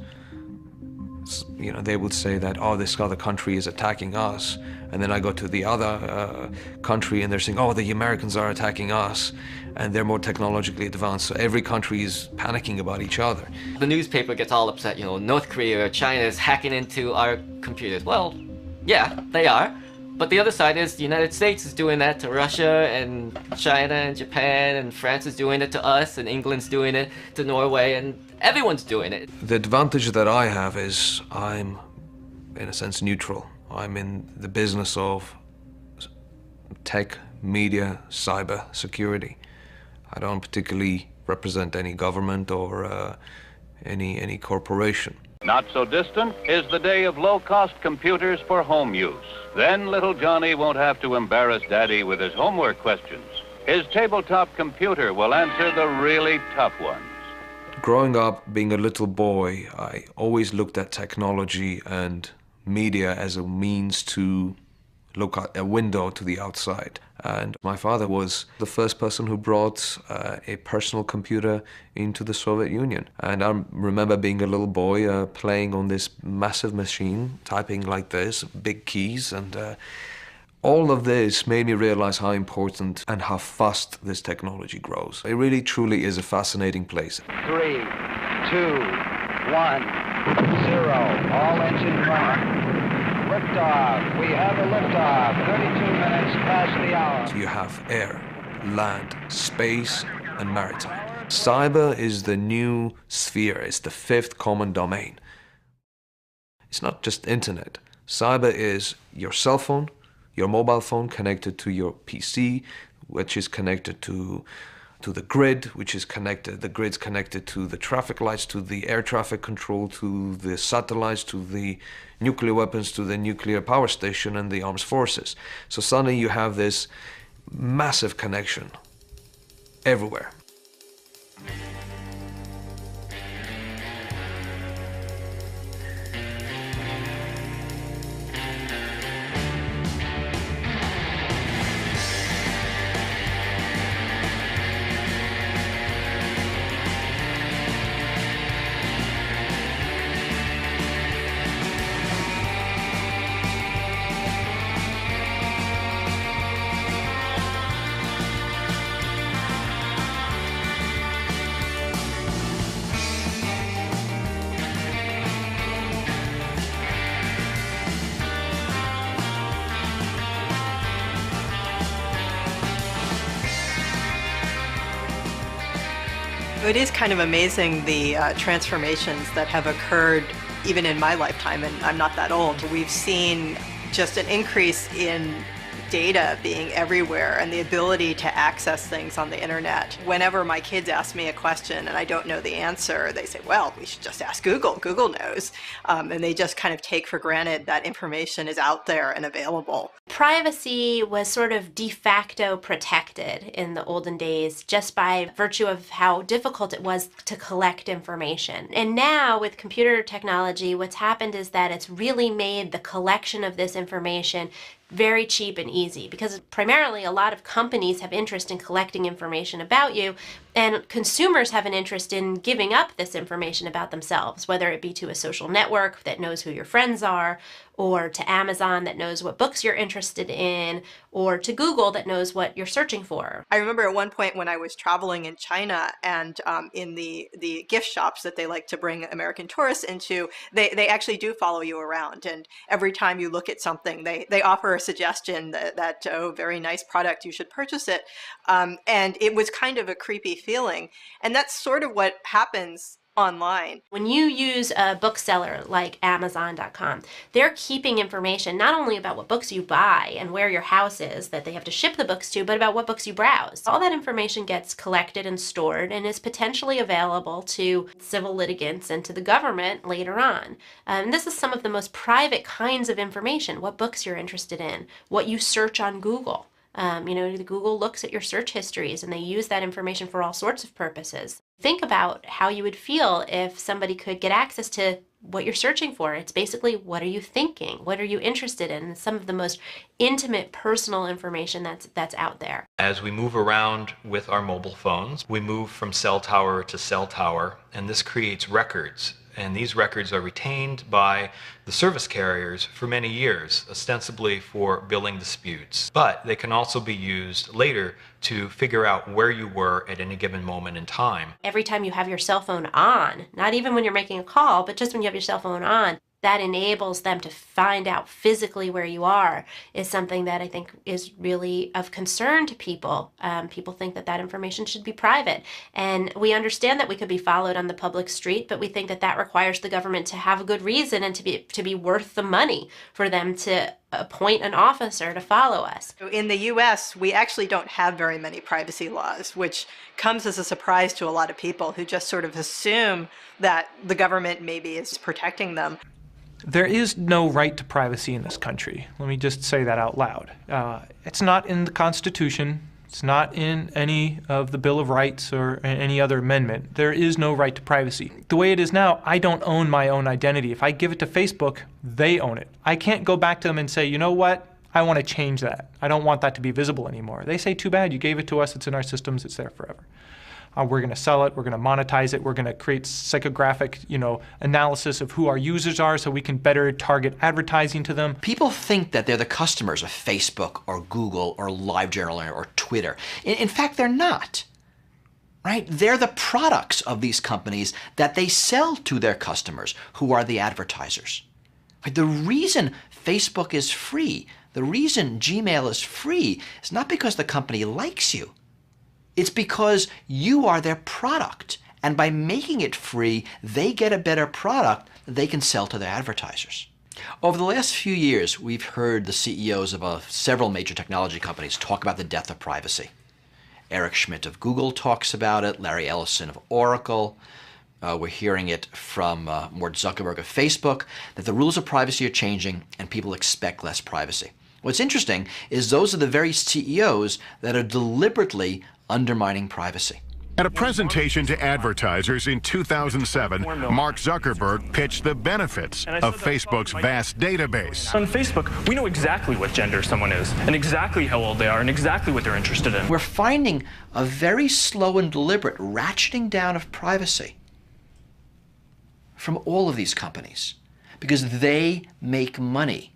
they would say that, oh, this other country is attacking us. And then I go to the other country and they're saying, oh, the Americans are attacking us and they're more technologically advanced. So every country is panicking about each other. The newspaper gets all upset, North Korea or China is hacking into our computers. Well, yeah, they are. But the other side is the United States is doing that to Russia and China and Japan, and France is doing it to us, and England's doing it to Norway, and everyone's doing it. The advantage that I have is I'm, in a sense, neutral. I'm in the business of tech, media, cyber security. I don't particularly represent any government or any corporation. Not so distant is the day of low-cost computers for home use. Then little Johnny won't have to embarrass Daddy with his homework questions. His tabletop computer will answer the really tough ones. Growing up, being a little boy, I always looked at technology and media as a means to look at a window to the outside. And my father was the first person who brought a personal computer into the Soviet Union. And I remember being a little boy playing on this massive machine, typing like this, big keys, and all of this made me realize how important and how fast this technology grows. It really, truly is a fascinating place. 3, 2, 1, 0, all engine running. Liftoff. We have a liftoff. 32 minutes past the hour. You have air, land, space, and maritime. Cyber is the new sphere. It's the fifth common domain. It's not just internet. Cyber is your cell phone, your mobile phone connected to your PC, which is connected to the grid, which is connected, the grid's connected to the traffic lights, to the air traffic control, to the satellites, to the nuclear weapons, to the nuclear power station and the armed forces. So suddenly you have this massive connection everywhere. It is kind of amazing the transformations that have occurred even in my lifetime, and I'm not that old. We've seen just an increase in data being everywhere and the ability to access things on the internet. Whenever my kids ask me a question and I don't know the answer, they say, well, we should just ask Google. Google knows. And they just kind of take for granted that information is out there and available. Privacy was sort of de facto protected in the olden days just by virtue of how difficult it was to collect information. And now with computer technology, what's happened is that it's really made the collection of this information very cheap and easy, because primarily a lot of companies have interest in collecting information about you, and consumers have an interest in giving up this information about themselves, whether it be to a social network that knows who your friends are, or to Amazon that knows what books you're interested in, or to Google that knows what you're searching for. I remember at one point when I was traveling in China and in the gift shops that they like to bring American tourists into, they actually do follow you around, and every time you look at something, they offer a suggestion that oh, very nice product, you should purchase it. And it was kind of a creepy feeling. And that's sort of what happens online. When you use a bookseller like Amazon.com, they're keeping information not only about what books you buy and where your house is that they have to ship the books to, but about what books you browse. All that information gets collected and stored and is potentially available to civil litigants and to the government later on. This is some of the most private kinds of information: what books you're interested in, what you search on Google. Google looks at your search histories and they use that information for all sorts of purposes. Think about how you would feel if somebody could get access to what you're searching for. It's basically, what are you thinking? What are you interested in? Some of the most intimate, personal information that's out there. As we move around with our mobile phones, we move from cell tower to cell tower, and this creates records. And these records are retained by the service carriers for many years, ostensibly for billing disputes. But they can also be used later to figure out where you were at any given moment in time. Every time you have your cell phone on, not even when you're making a call, but just when you have your cell phone on, that enables them to find out physically where you are, is something that I think is really of concern to people. People think that information should be private. And we understand that we could be followed on the public street, but we think that requires the government to have a good reason and to be worth the money for them to appoint an officer to follow us. In the US, we actually don't have very many privacy laws, which comes as a surprise to a lot of people who just sort of assume that the government maybe is protecting them. There is no right to privacy in this country. Let me just say that out loud. It's not in the Constitution. It's not in any of the Bill of Rights or any other amendment. There is no right to privacy. The way it is now, I don't own my own identity. If I give it to Facebook, they own it. I can't go back to them and say, you know what? I want to change that. I don't want that to be visible anymore. They say, too bad, you gave it to us, it's in our systems, it's there forever. We're going to sell it, we're going to monetize it, we're going to create psychographic, analysis of who our users are so we can better target advertising to them. People think that they're the customers of Facebook or Google or LiveJournal or Twitter. In fact, they're not. Right? They're the products of these companies that they sell to their customers, who are the advertisers. The reason Facebook is free, the reason Gmail is free, is not because the company likes you. It's because you are their product, and by making it free, they get a better product that they can sell to their advertisers. Over the last few years, we've heard the CEOs of several major technology companies talk about the death of privacy. Eric Schmidt of Google talks about it, Larry Ellison of Oracle. We're hearing it from Mark Zuckerberg of Facebook, that the rules of privacy are changing and people expect less privacy. What's interesting is those are the very CEOs that are deliberately undermining privacy. At a presentation to advertisers in 2007, Mark Zuckerberg pitched the benefits of Facebook's vast database. On Facebook, we know exactly what gender someone is, and exactly how old they are, and exactly what they're interested in. We're finding a very slow and deliberate ratcheting down of privacy from all of these companies, because they make money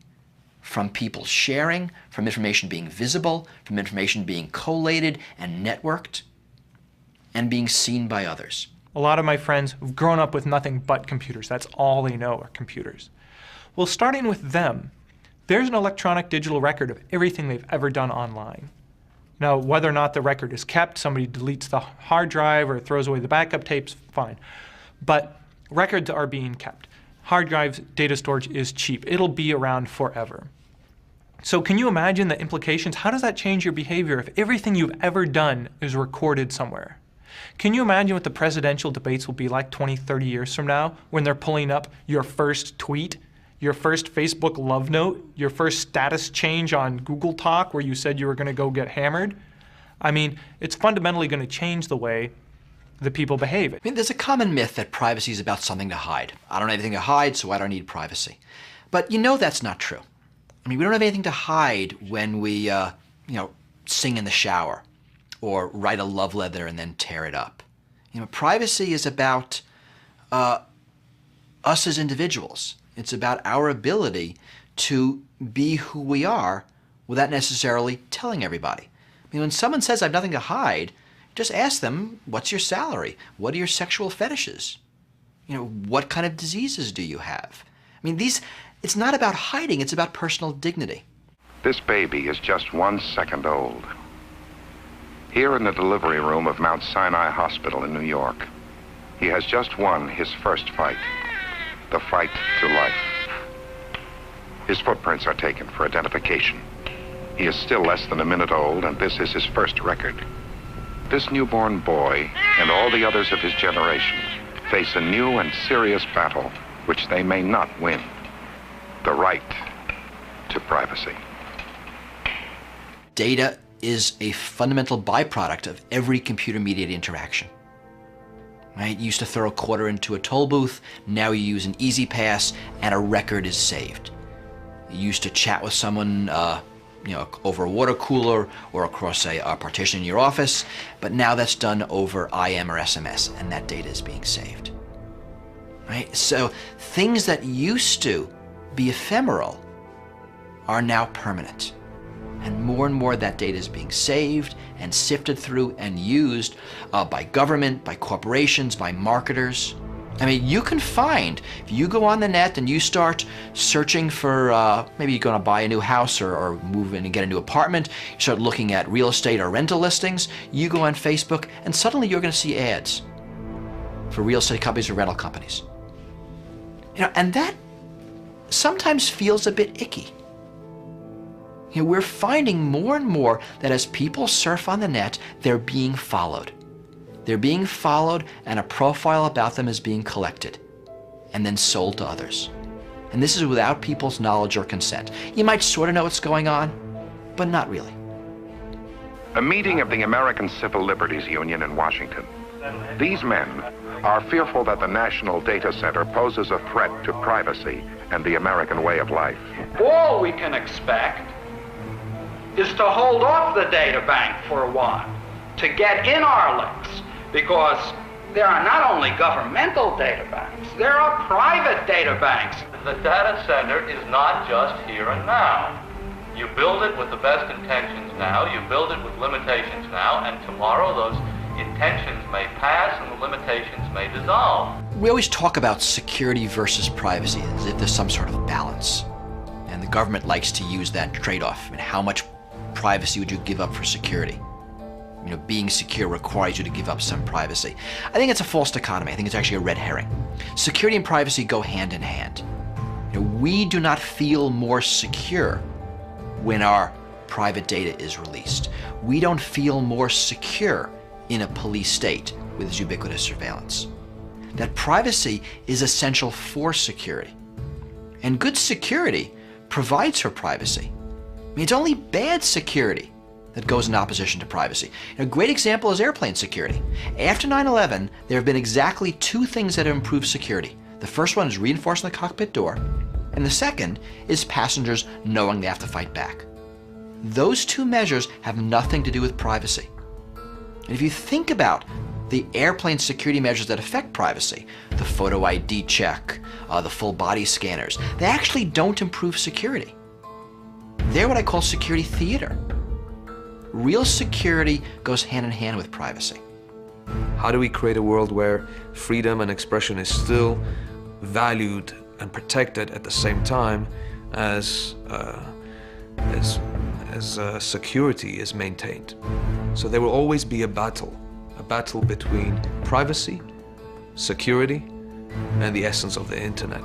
from people sharing, from information being visible, from information being collated and networked, and being seen by others. A lot of my friends have grown up with nothing but computers. That's all they know are computers. Well, starting with them, there's an electronic digital record of everything they've ever done online. Now, whether or not the record is kept, somebody deletes the hard drive or throws away the backup tapes, fine. But records are being kept. Hard drives, data storage is cheap. It'll be around forever. So can you imagine the implications? How does that change your behavior if everything you've ever done is recorded somewhere? Can you imagine what the presidential debates will be like 20, 30 years from now when they're pulling up your first tweet, your first Facebook love note, your first status change on Google Talk where you said you were going to go get hammered? I mean, it's fundamentally going to change the way that people behave. I mean, there's a common myth that privacy is about something to hide. I don't have anything to hide, so I don't need privacy. But you know that's not true. I mean, we don't have anything to hide when we, sing in the shower or write a love letter and then tear it up. Privacy is about us as individuals. It's about our ability to be who we are without necessarily telling everybody. I mean, when someone says, I have nothing to hide, just ask them, what's your salary? What are your sexual fetishes? What kind of diseases do you have? I mean, it's not about hiding, it's about personal dignity. This baby is just 1 second old. Here in the delivery room of Mount Sinai Hospital in New York, he has just won his first fight, the fight to life. His footprints are taken for identification. He is still less than a minute old, and this is his first record. This newborn boy and all the others of his generation face a new and serious battle which they may not win. The right to privacy. Data is a fundamental byproduct of every computer-mediated interaction. Right? You used to throw a quarter into a toll booth, now you use an E-ZPass and a record is saved. You used to chat with someone over a water cooler or across a partition in your office, but now that's done over IM or SMS, and that data is being saved. Right? So things that used to be ephemeral are now permanent. And more that data is being saved and sifted through and used by government, by corporations, by marketers. I mean, you can find, if you go on the net and you start searching for, maybe you're going to buy a new house or move in and get a new apartment, you start looking at real estate or rental listings, you go on Facebook and suddenly you're going to see ads for real estate companies or rental companies. And that sometimes feels a bit icky. We're finding more and more that as people surf on the net, they're being followed. They're being followed and a profile about them is being collected and then sold to others. And this is without people's knowledge or consent. You might sort of know what's going on, but not really. A meeting of the American Civil Liberties Union in Washington. These men are fearful that the National Data Center poses a threat to privacy and the American way of life. All we can expect is to hold off the data bank for a while, to get in our links, because there are not only governmental data banks, there are private data banks. The data center is not just here and now. You build it with the best intentions now, you build it with limitations now, and tomorrow those intentions may pass and the limitations may dissolve. We always talk about security versus privacy as if there's some sort of balance. And the government likes to use that trade-off. And how much privacy would you give up for security? Being secure requires you to give up some privacy. I think it's a false dichotomy. I think it's actually a red herring. Security and privacy go hand in hand. We do not feel more secure when our private data is released. We don't feel more secure in a police state with its ubiquitous surveillance. That privacy is essential for security. And good security provides for privacy. I mean, it's only bad security that goes in opposition to privacy. A great example is airplane security. After 9/11, there have been exactly 2 things that have improved security. The first one is reinforcing the cockpit door, and the second is passengers knowing they have to fight back. Those 2 measures have nothing to do with privacy. And if you think about the airplane security measures that affect privacy, the photo ID check, the full body scanners, they actually don't improve security. They're what I call security theater. Real security goes hand in hand with privacy. How do we create a world where freedom and expression is still valued and protected at the same time as security is maintained? So there will always be a battle between privacy, security, and the essence of the internet.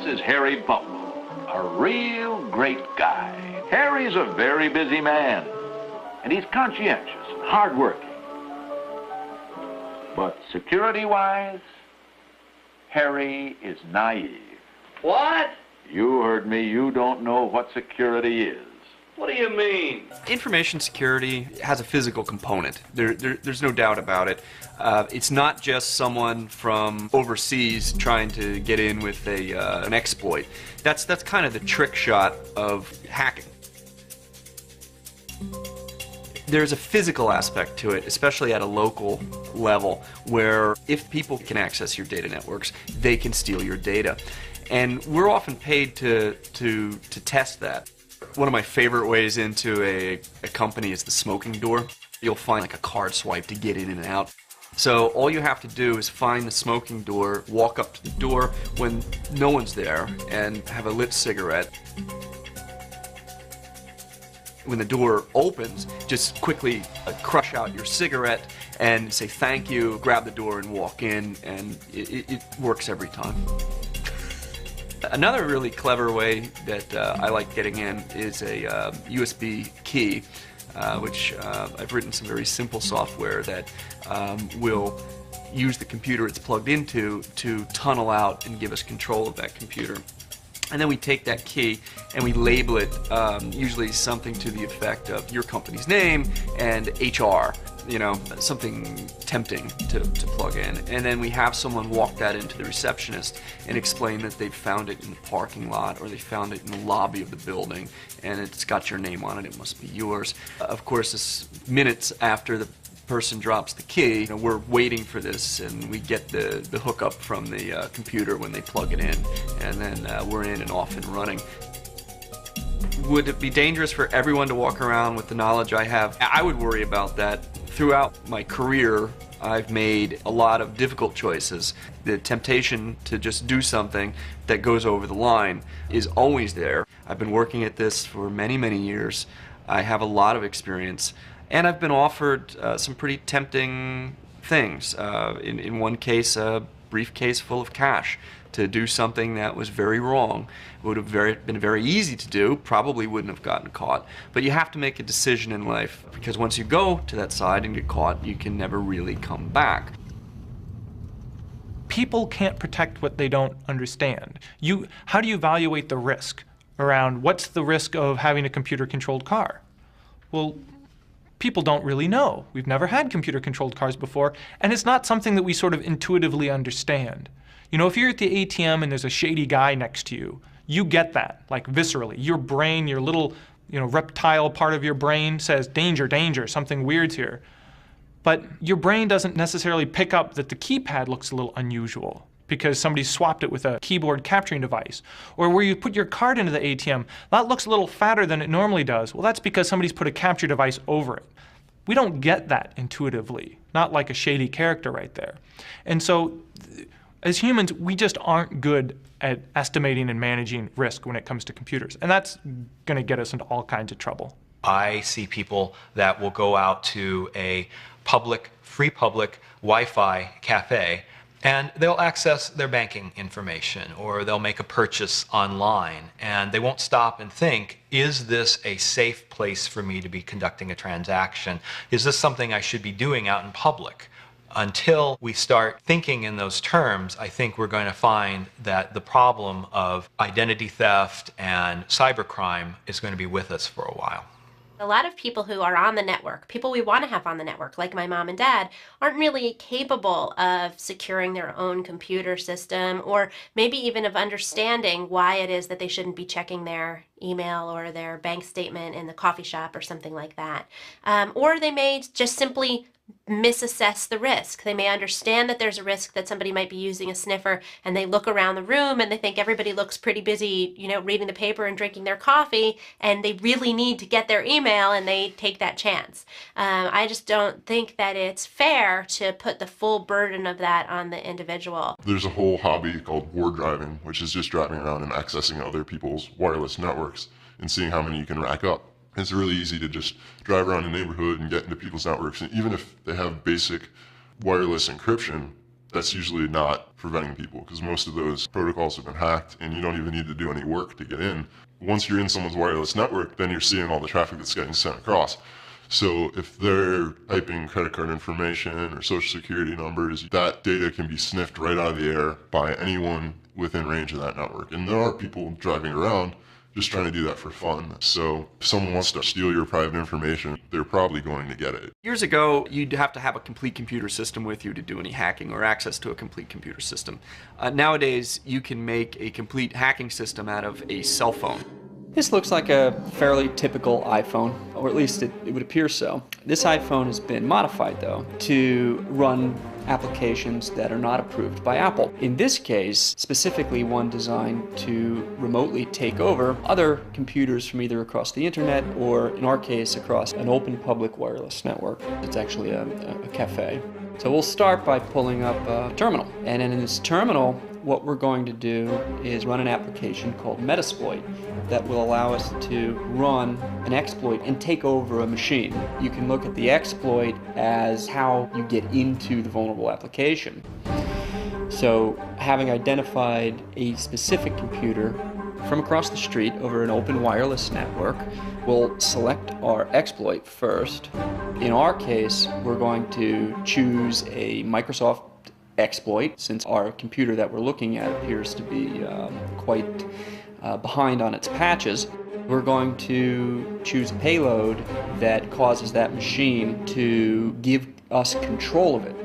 is Harry Butler, a real great guy. Harry's a very busy man, and he's conscientious and hardworking. But security-wise, Harry is naive. What? You heard me. You don't know what security is. What do you mean? Information security has a physical component. There's no doubt about it. It's not just someone from overseas trying to get in with an exploit. That's kind of the trick shot of hacking. There's a physical aspect to it, especially at a local level, where if people can access your data networks, they can steal your data. And we're often paid to test that. One of my favorite ways into a company is the smoking door. You'll find like a card swipe to get in and out. So all you have to do is find the smoking door, walk up to the door when no one's there, and have a lit cigarette. When the door opens, just quickly crush out your cigarette and say thank you, grab the door and walk in, and it works every time. Another really clever way that I like getting in is a USB key, which I've written some very simple software that will use the computer it's plugged into to tunnel out and give us control of that computer. And then we take that key and we label it, usually something to the effect of your company's name and HR, you know, something tempting to plug in. And then we have someone walk that into the receptionist and explain that they found it in the parking lot or they found it in the lobby of the building and it's got your name on it, it must be yours. Of course, this minutes after the person drops the key, you know, we're waiting for this and we get the hookup from the computer when they plug it in, and then we're in and off and running. Would it be dangerous for everyone to walk around with the knowledge I have? I would worry about that. Throughout my career, I've made a lot of difficult choices. The temptation to just do something that goes over the line is always there. I've been working at this for many, many years. I have a lot of experience. And I've been offered some pretty tempting things. In one case, a briefcase full of cash to do something that was very wrong. It would have been very easy to do, probably wouldn't have gotten caught. But you have to make a decision in life, because once you go to that side and get caught, you can never really come back. People can't protect what they don't understand. How do you evaluate the risk around what's the risk of having a computer-controlled car? Well, people don't really know. We've never had computer-controlled cars before, and it's not something that we sort of intuitively understand. You know, if you're at the ATM and there's a shady guy next to you, you get that, like viscerally. Your brain, your little, reptile part of your brain says, danger, danger, something weird's here. But your brain doesn't necessarily pick up that the keypad looks a little unusual because somebody swapped it with a keyboard capturing device. Or where you put your card into the ATM, that looks a little fatter than it normally does. Well, that's because somebody's put a capture device over it. We don't get that intuitively, not like a shady character right there. And so, as humans, we just aren't good at estimating and managing risk when it comes to computers. And that's gonna get us into all kinds of trouble. I see people that will go out to a free public Wi-Fi cafe and they'll access their banking information or they'll make a purchase online and they won't stop and think, is this a safe place for me to be conducting a transaction? Is this something I should be doing out in public? Until we start thinking in those terms, I think we're going to find that the problem of identity theft and cybercrime is going to be with us for a while. A lot of people who are on the network, people we want to have on the network, like my mom and dad, aren't really capable of securing their own computer system or maybe even of understanding why it is that they shouldn't be checking their email or their bank statement in the coffee shop or something like that. Or they may just simply misassess the risk. They may understand that there's a risk that somebody might be using a sniffer and they look around the room and they think everybody looks pretty busy, reading the paper and drinking their coffee, and they really need to get their email and they take that chance. I just don't think that it's fair to put the full burden of that on the individual. There's a whole hobby called war driving, which is just driving around and accessing other people's wireless networks and seeing how many you can rack up. It's really easy to just drive around the neighborhood and get into people's networks, and even if they have basic wireless encryption, that's usually not preventing people because most of those protocols have been hacked and you don't even need to do any work to get in. Once you're in someone's wireless network, then you're seeing all the traffic that's getting sent across. So if they're typing credit card information or social security numbers, that data can be sniffed right out of the air by anyone within range of that network. And there are people driving around just trying to do that for fun. So if someone wants to steal your private information, they're probably going to get it. Years ago, you'd have to have a complete computer system with you to do any hacking or access to a complete computer system. Nowadays, you can make a complete hacking system out of a cell phone. This looks like a fairly typical iPhone, or at least it would appear so. This iPhone has been modified, though, to run applications that are not approved by Apple. In this case, specifically one designed to remotely take over other computers from either across the internet or, in our case, across an open public wireless network. It's actually a cafe. So we'll start by pulling up a terminal. And then in this terminal, what we're going to do is run an application called Metasploit that will allow us to run an exploit and take over a machine. You can look at the exploit as how you get into the vulnerable application. So having identified a specific computer from across the street over an open wireless network, we'll select our exploit first. In our case, we're going to choose a Microsoft exploit, since our computer that we're looking at appears to be quite behind on its patches. We're going to choose a payload that causes that machine to give us control of it.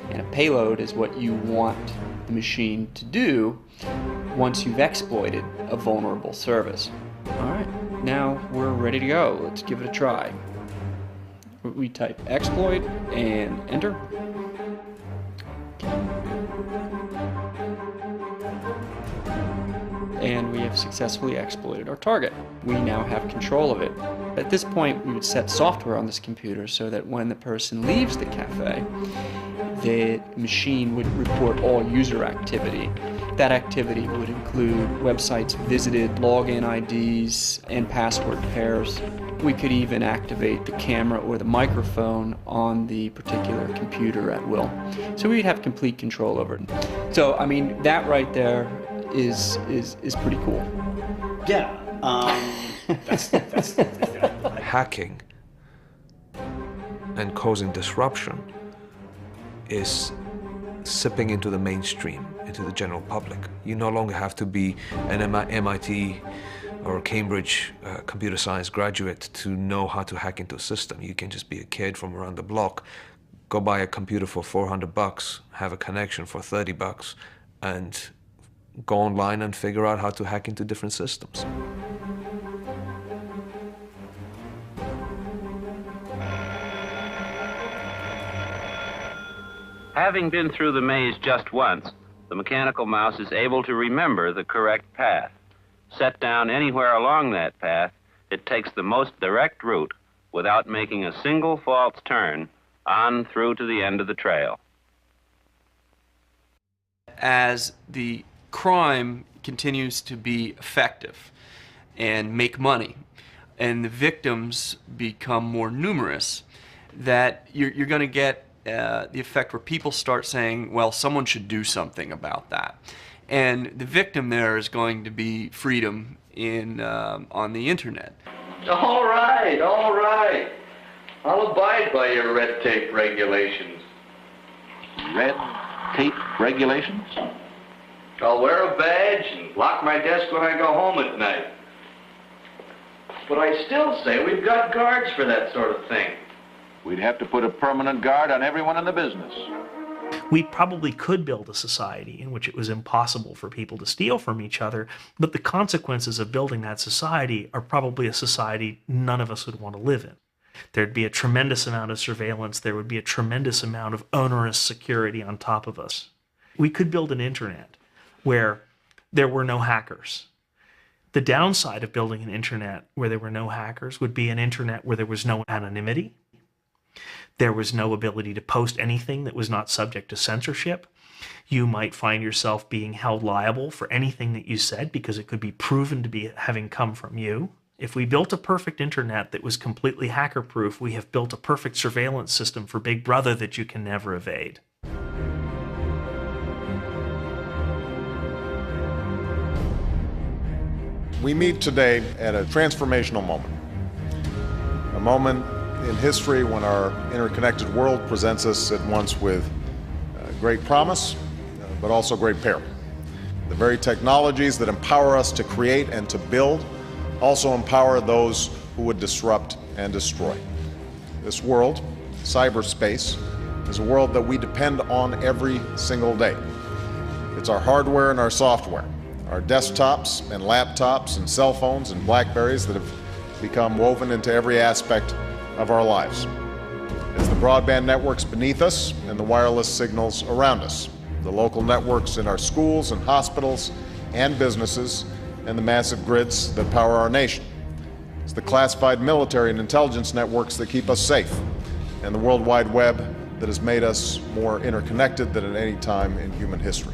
And a payload is what you want the machine to do once you've exploited a vulnerable service. All right, now we're ready to go. Let's give it a try. We type exploit and enter. And we have successfully exploited our target. We now have control of it. At this point, we would set software on this computer so that when the person leaves the cafe, the machine would report all user activity. That activity would include websites visited, login IDs, and password pairs. We could even activate the camera or the microphone on the particular computer at will. So we'd have complete control over it. So, I mean, that right there is pretty cool. Yeah. That's hacking and causing disruption is sipping into the mainstream, into the general public. You no longer have to be an MIT or Cambridge computer science graduate to know how to hack into a system. You can just be a kid from around the block, go buy a computer for $400, have a connection for $30, and go online and figure out how to hack into different systems. Having been through the maze just once, the mechanical mouse is able to remember the correct path. Set down anywhere along that path, it takes the most direct route without making a single false turn on through to the end of the trail. As the crime continues to be effective and make money, and the victims become more numerous, that you're going to get the effect where people start saying, well, someone should do something about that. And the victim there is going to be freedom on the internet. All right, all right. I'll abide by your red tape regulations. Red tape regulations? I'll wear a badge and lock my desk when I go home at night. But I still say we've got guards for that sort of thing. We'd have to put a permanent guard on everyone in the business. We probably could build a society in which it was impossible for people to steal from each other, but the consequences of building that society are probably a society none of us would want to live in. There'd be a tremendous amount of surveillance. There would be a tremendous amount of onerous security on top of us. We could build an internet where there were no hackers. The downside of building an internet where there were no hackers would be an internet where there was no anonymity. There was no ability to post anything that was not subject to censorship. You might find yourself being held liable for anything that you said because it could be proven to be having come from you. If we built a perfect internet that was completely hacker-proof, we have built a perfect surveillance system for Big Brother that you can never evade. We meet today at a transformational moment. A moment in history when our interconnected world presents us at once with great promise, but also great peril. The very technologies that empower us to create and to build also empower those who would disrupt and destroy. This world, cyberspace, is a world that we depend on every single day. It's our hardware and our software, our desktops and laptops and cell phones and BlackBerries that have become woven into every aspect of our lives. It's the broadband networks beneath us and the wireless signals around us, the local networks in our schools and hospitals and businesses, and the massive grids that power our nation. It's the classified military and intelligence networks that keep us safe, and the World Wide Web that has made us more interconnected than at any time in human history.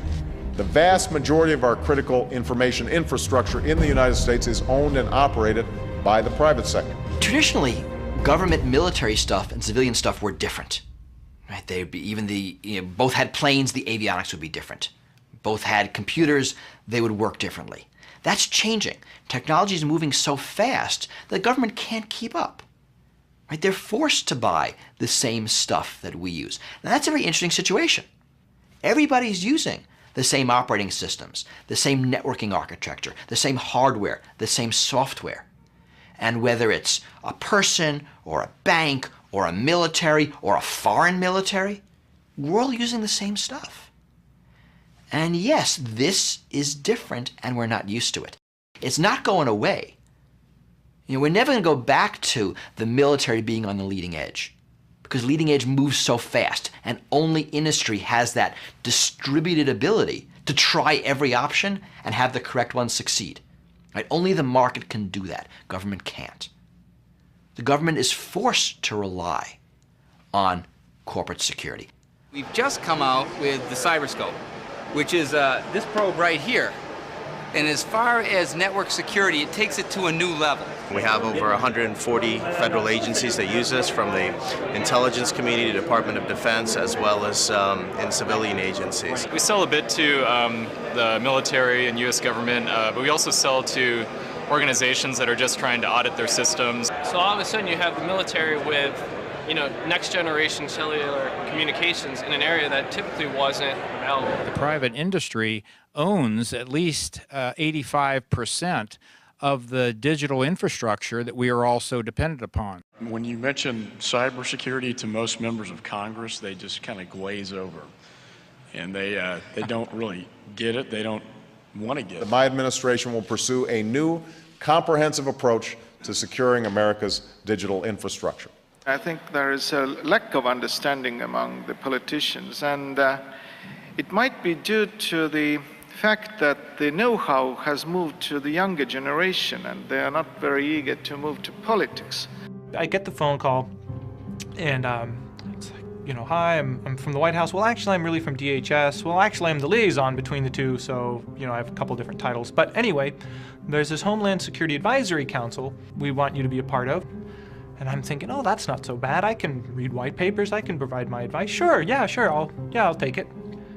The vast majority of our critical information infrastructure in the United States is owned and operated by the private sector. Traditionally, government military stuff and civilian stuff were different. Right? They'd be even both had planes, the avionics would be different. Both had computers, they would work differently. That's changing. Technology is moving so fast that the government can't keep up. Right? They're forced to buy the same stuff that we use. Now that's a very interesting situation. Everybody's using the same operating systems, the same networking architecture, the same hardware, the same software. And whether it's a person or a bank or a military or a foreign military, we're all using the same stuff. And yes, this is different and we're not used to it. It's not going away. We're never going to go back to the military being on the leading edge because leading edge moves so fast and only industry has that distributed ability to try every option and have the correct one succeed. Right? Only the market can do that. Government can't. The government is forced to rely on corporate security. We've just come out with the Cyberscope, which is this probe right here. And as far as network security, it takes it to a new level. We have over 140 federal agencies that use us, from the intelligence community, Department of Defense, as well as in civilian agencies. We sell a bit to the military and U.S. government, but we also sell to organizations that are just trying to audit their systems. So all of a sudden you have the military with, next generation cellular communications in an area that typically wasn't available. The private industry owns at least 85% of the digital infrastructure that we are also dependent upon. When you mention cybersecurity to most members of Congress, they just kind of glaze over. And they don't really get it. They don't want to get it. My administration will pursue a new, comprehensive approach to securing America's digital infrastructure. I think there is a lack of understanding among the politicians, and it might be due to the fact that the know-how has moved to the younger generation and they are not very eager to move to politics. I get the phone call and it's like, hi, I'm from the White House. Well, actually, I'm really from DHS. Well, actually, I'm the liaison between the two, so, I have a couple different titles. But anyway, there's this Homeland Security Advisory Council we want you to be a part of. And I'm thinking, oh, that's not so bad. I can read white papers. I can provide my advice. Sure, I'll take it.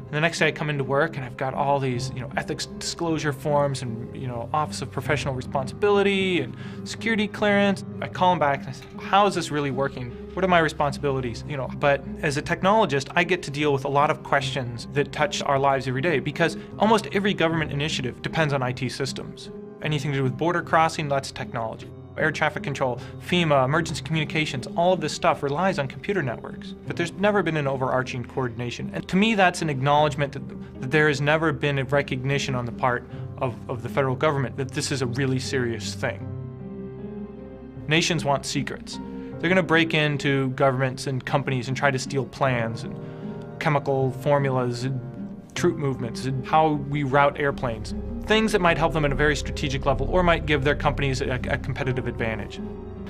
And the next day I come into work and I've got all these, ethics disclosure forms and, Office of Professional Responsibility and security clearance. I call them back and I say, how is this really working? What are my responsibilities? But as a technologist, I get to deal with a lot of questions that touch our lives every day because almost every government initiative depends on IT systems. Anything to do with border crossing, that's technology. Air traffic control, FEMA, emergency communications, all of this stuff relies on computer networks. But there's never been an overarching coordination. And to me, that's an acknowledgement that there has never been a recognition on the part of the federal government that this is a really serious thing. Nations want secrets. They're going to break into governments and companies and try to steal plans and chemical formulas and troop movements and how we route airplanes. Things that might help them at a very strategic level or might give their companies a competitive advantage.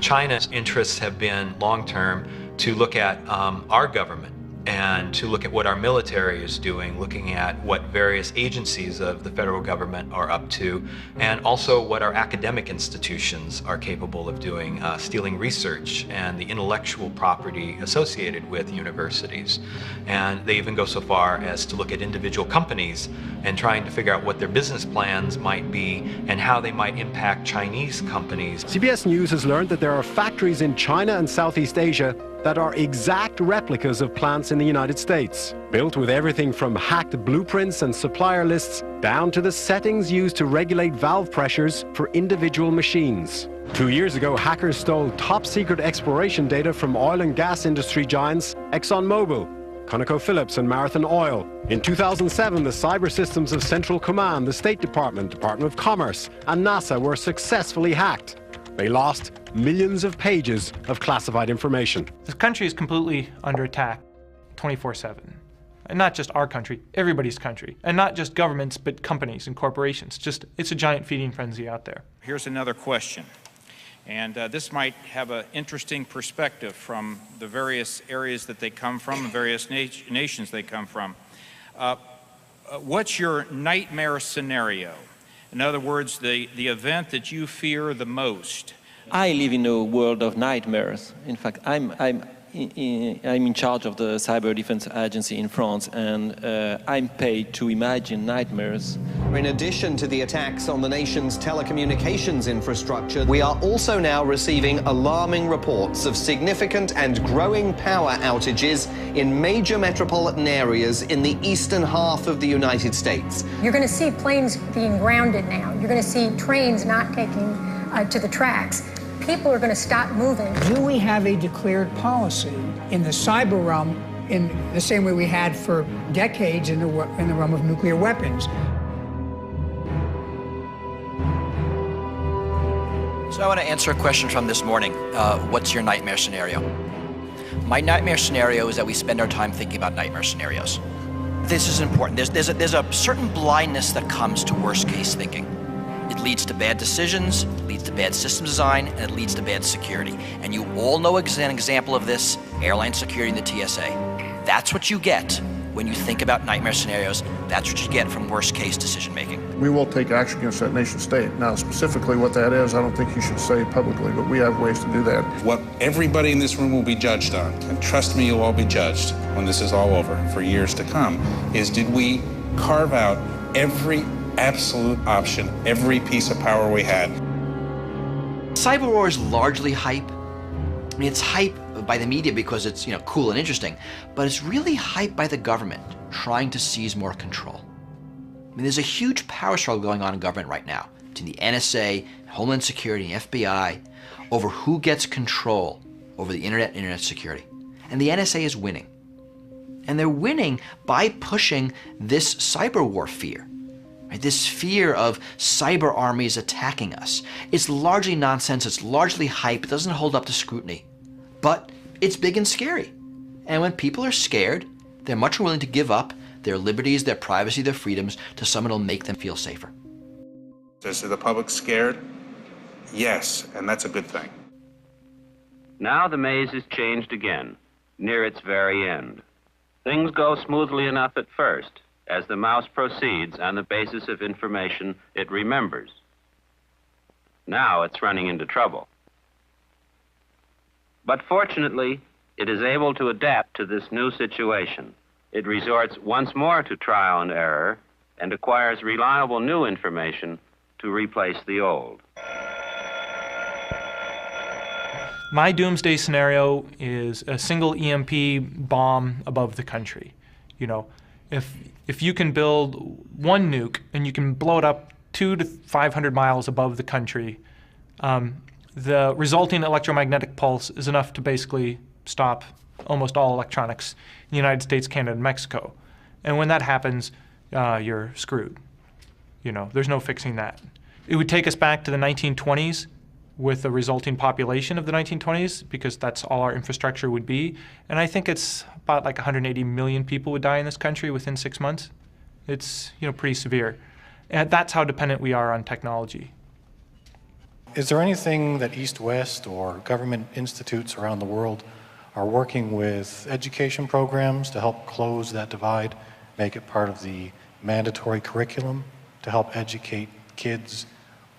China's interests have been long-term to look at our government and to look at what our military is doing, looking at what various agencies of the federal government are up to, and also what our academic institutions are capable of doing, stealing research and the intellectual property associated with universities. And they even go so far as to look at individual companies and trying to figure out what their business plans might be and how they might impact Chinese companies. CBS News has learned that there are factories in China and Southeast Asia that are exact replicas of plants in the United States, built with everything from hacked blueprints and supplier lists down to the settings used to regulate valve pressures for individual machines. 2 years ago, hackers stole top-secret exploration data from oil and gas industry giants ExxonMobil, ConocoPhillips and Marathon Oil. In 2007, the cyber systems of Central Command, the State Department, Department of Commerce, and NASA were successfully hacked. They lost millions of pages of classified information. This country is completely under attack 24/7. And not just our country, everybody's country. And not just governments, but companies and corporations. It's a giant feeding frenzy out there. Here's another question. And this might have an interesting perspective from the various areas that they come from and various nations they come from. What's your nightmare scenario? In other words, the event that you fear the most. I live in a world of nightmares. In fact, I'm in charge of the Cyber Defense Agency in France, and I'm paid to imagine nightmares. In addition to the attacks on the nation's telecommunications infrastructure, we are also now receiving alarming reports of significant and growing power outages in major metropolitan areas in the eastern half of the United States. You're going to see planes being grounded now. You're going to see trains not taking to the tracks. People are going to stop moving. Do we have a declared policy in the cyber realm in the same way we had for decades in the realm of nuclear weapons? So I want to answer a question from this morning. What's your nightmare scenario? My nightmare scenario is that we spend our time thinking about nightmare scenarios. This is important. There's a certain blindness that comes to worst case thinking. It leads to bad decisions, it leads to bad system design, and it leads to bad security. And you all know an example of this, airline security and the TSA. That's what you get when you think about nightmare scenarios. That's what you get from worst case decision making. We will take action against that nation state. Now, specifically what that is, I don't think you should say publicly, but we have ways to do that. What everybody in this room will be judged on, and trust me, you'll all be judged when this is all over for years to come, is did we carve out every absolute option, every piece of power we had? Cyber war is largely hype. I mean, it's hype by the media because it's, cool and interesting, but it's really hype by the government trying to seize more control. I mean, there's a huge power struggle going on in government right now between the NSA, Homeland Security, and FBI over who gets control over the internet security. And the NSA is winning. And they're winning by pushing this cyber war fear. Right? This fear of cyber armies attacking us. It's largely nonsense, it's largely hype, it doesn't hold up to scrutiny. But it's big and scary. And when people are scared, they're much more willing to give up their liberties, their privacy, their freedoms to someone who'll make them feel safer. Is the public scared? Yes, and that's a good thing. Now the maze is changed again, near its very end. Things go smoothly enough at first, as the mouse proceeds on the basis of information it remembers. Now it's running into trouble. But fortunately, it is able to adapt to this new situation. It resorts once more to trial and error and acquires reliable new information to replace the old. My doomsday scenario is a single EMP bomb above the country. If you can build one nuke and you can blow it up 200 to 500 miles above the country, the resulting electromagnetic pulse is enough to basically stop almost all electronics in the United States, Canada, and Mexico. And when that happens, you're screwed. There's no fixing that. It would take us back to the 1920s with the resulting population of the 1920s, because that's all our infrastructure would be. And I think it's about like 180 million people would die in this country within 6 months. It's pretty severe. And that's how dependent we are on technology. Is there anything that East-West or government institutes around the world are working with education programs to help close that divide, make it part of the mandatory curriculum to help educate kids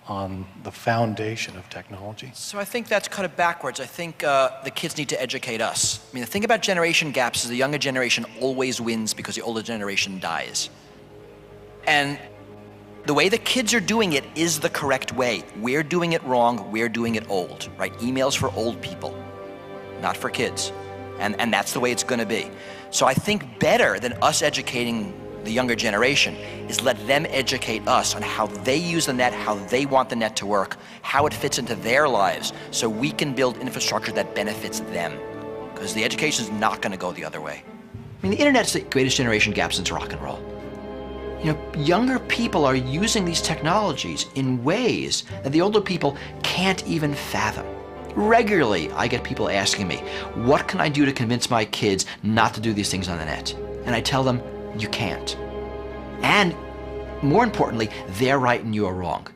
on the foundation of technology. So I think that's kind of backwards. I think the kids need to educate us. I mean, the thing about generation gaps is the younger generation always wins because the older generation dies. And the way the kids are doing it is the correct way. We're doing it wrong, we're doing it old, right? Email's for old people, not for kids. And that's the way it's gonna be. So I think better than us educating the younger generation is let them educate us on how they use the net, how they want the net to work, how it fits into their lives, so we can build infrastructure that benefits them. Because the education is not going to go the other way. I mean, the internet's the greatest generation gap since rock and roll. You know, younger people are using these technologies in ways that the older people can't even fathom. Regularly, I get people asking me, what can I do to convince my kids not to do these things on the net? And I tell them, you can't. And more importantly, they're right and you're wrong.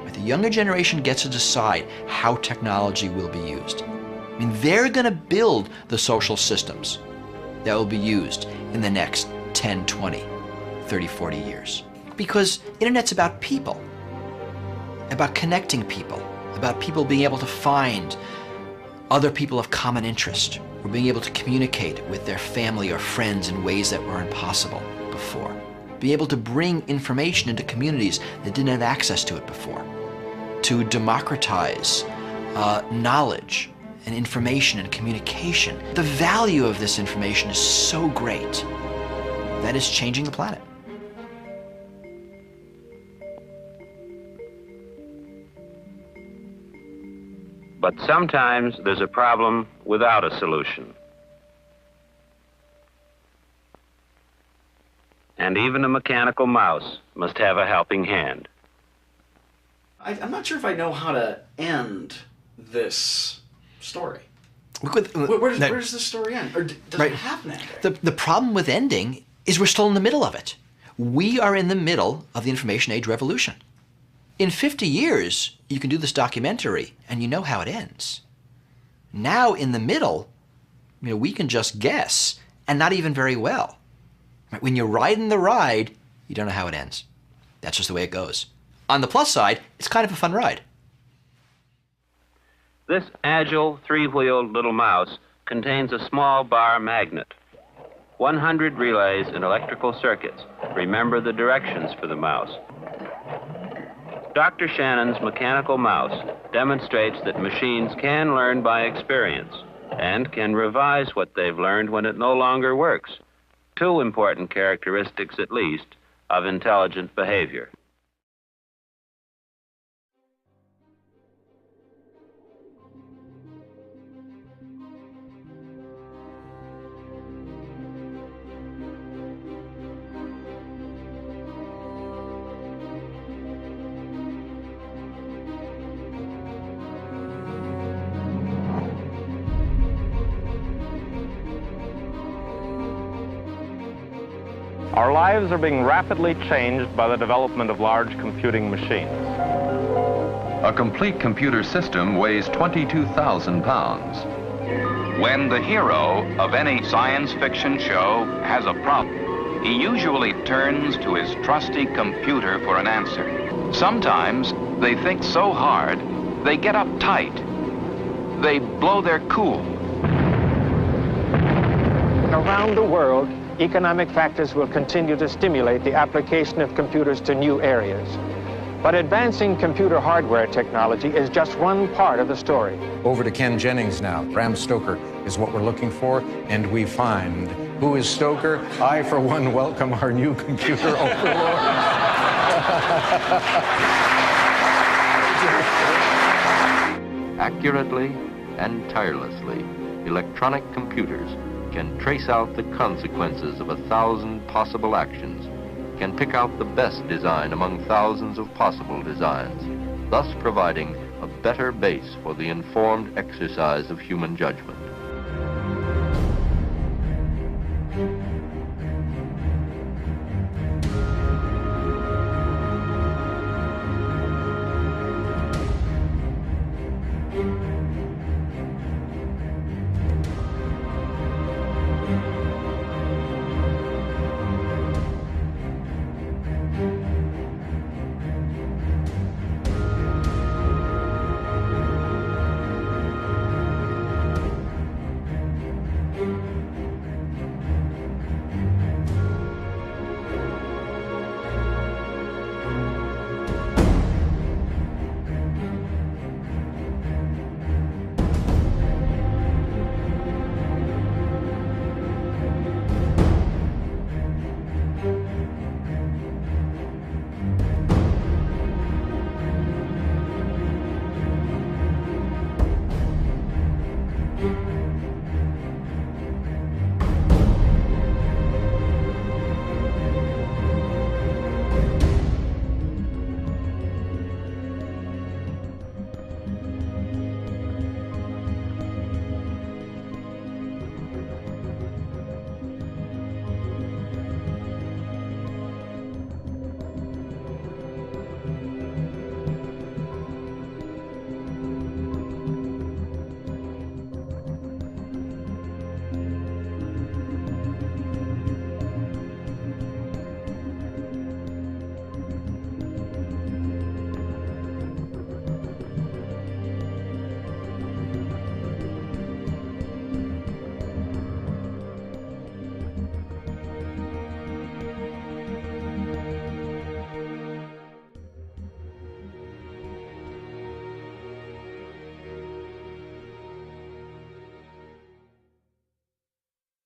But the younger generation gets to decide how technology will be used. I mean, they're going to build the social systems that will be used in the next 10, 20, 30, 40 years. Because internet's about people, about connecting people, about people being able to find other people of common interest, or being able to communicate with their family or friends in ways that were impossible before. Be able to bring information into communities that didn't have access to it before. To democratize knowledge and information and communication. The value of this information is so great that it's changing the planet. But sometimes there's a problem without a solution. And even a mechanical mouse must have a helping hand. I'm not sure if I know how to end this story. Where does this story end? Or does it have an ending? The problem with ending is we're still in the middle of it. We are in the middle of the information age revolution. In 50 years, you can do this documentary and you know how it ends. Now, in the middle, you know, we can just guess, and not even very well. When you're riding the ride, you don't know how it ends. That's just the way it goes. On the plus side, it's kind of a fun ride. This agile, three-wheeled little mouse contains a small bar magnet. 100 relays and electrical circuits remember the directions for the mouse. Dr. Shannon's mechanical mouse demonstrates that machines can learn by experience and can revise what they've learned when it no longer works. Two important characteristics, at least, of intelligent behavior. Our lives are being rapidly changed by the development of large computing machines. A complete computer system weighs 22,000 pounds. When the hero of any science fiction show has a problem, he usually turns to his trusty computer for an answer. Sometimes they think so hard, they get uptight. They blow their cool. Around the world, economic factors will continue to stimulate the application of computers to new areas. But advancing computer hardware technology is just one part of the story. Over to Ken Jennings now. Bram Stoker is what we're looking for, and we find. Who is Stoker? I, for one, welcome our new computer overlord. Accurately and tirelessly, electronic computers can trace out the consequences of 1,000 possible actions, can pick out the best design among thousands of possible designs, thus providing a better base for the informed exercise of human judgment.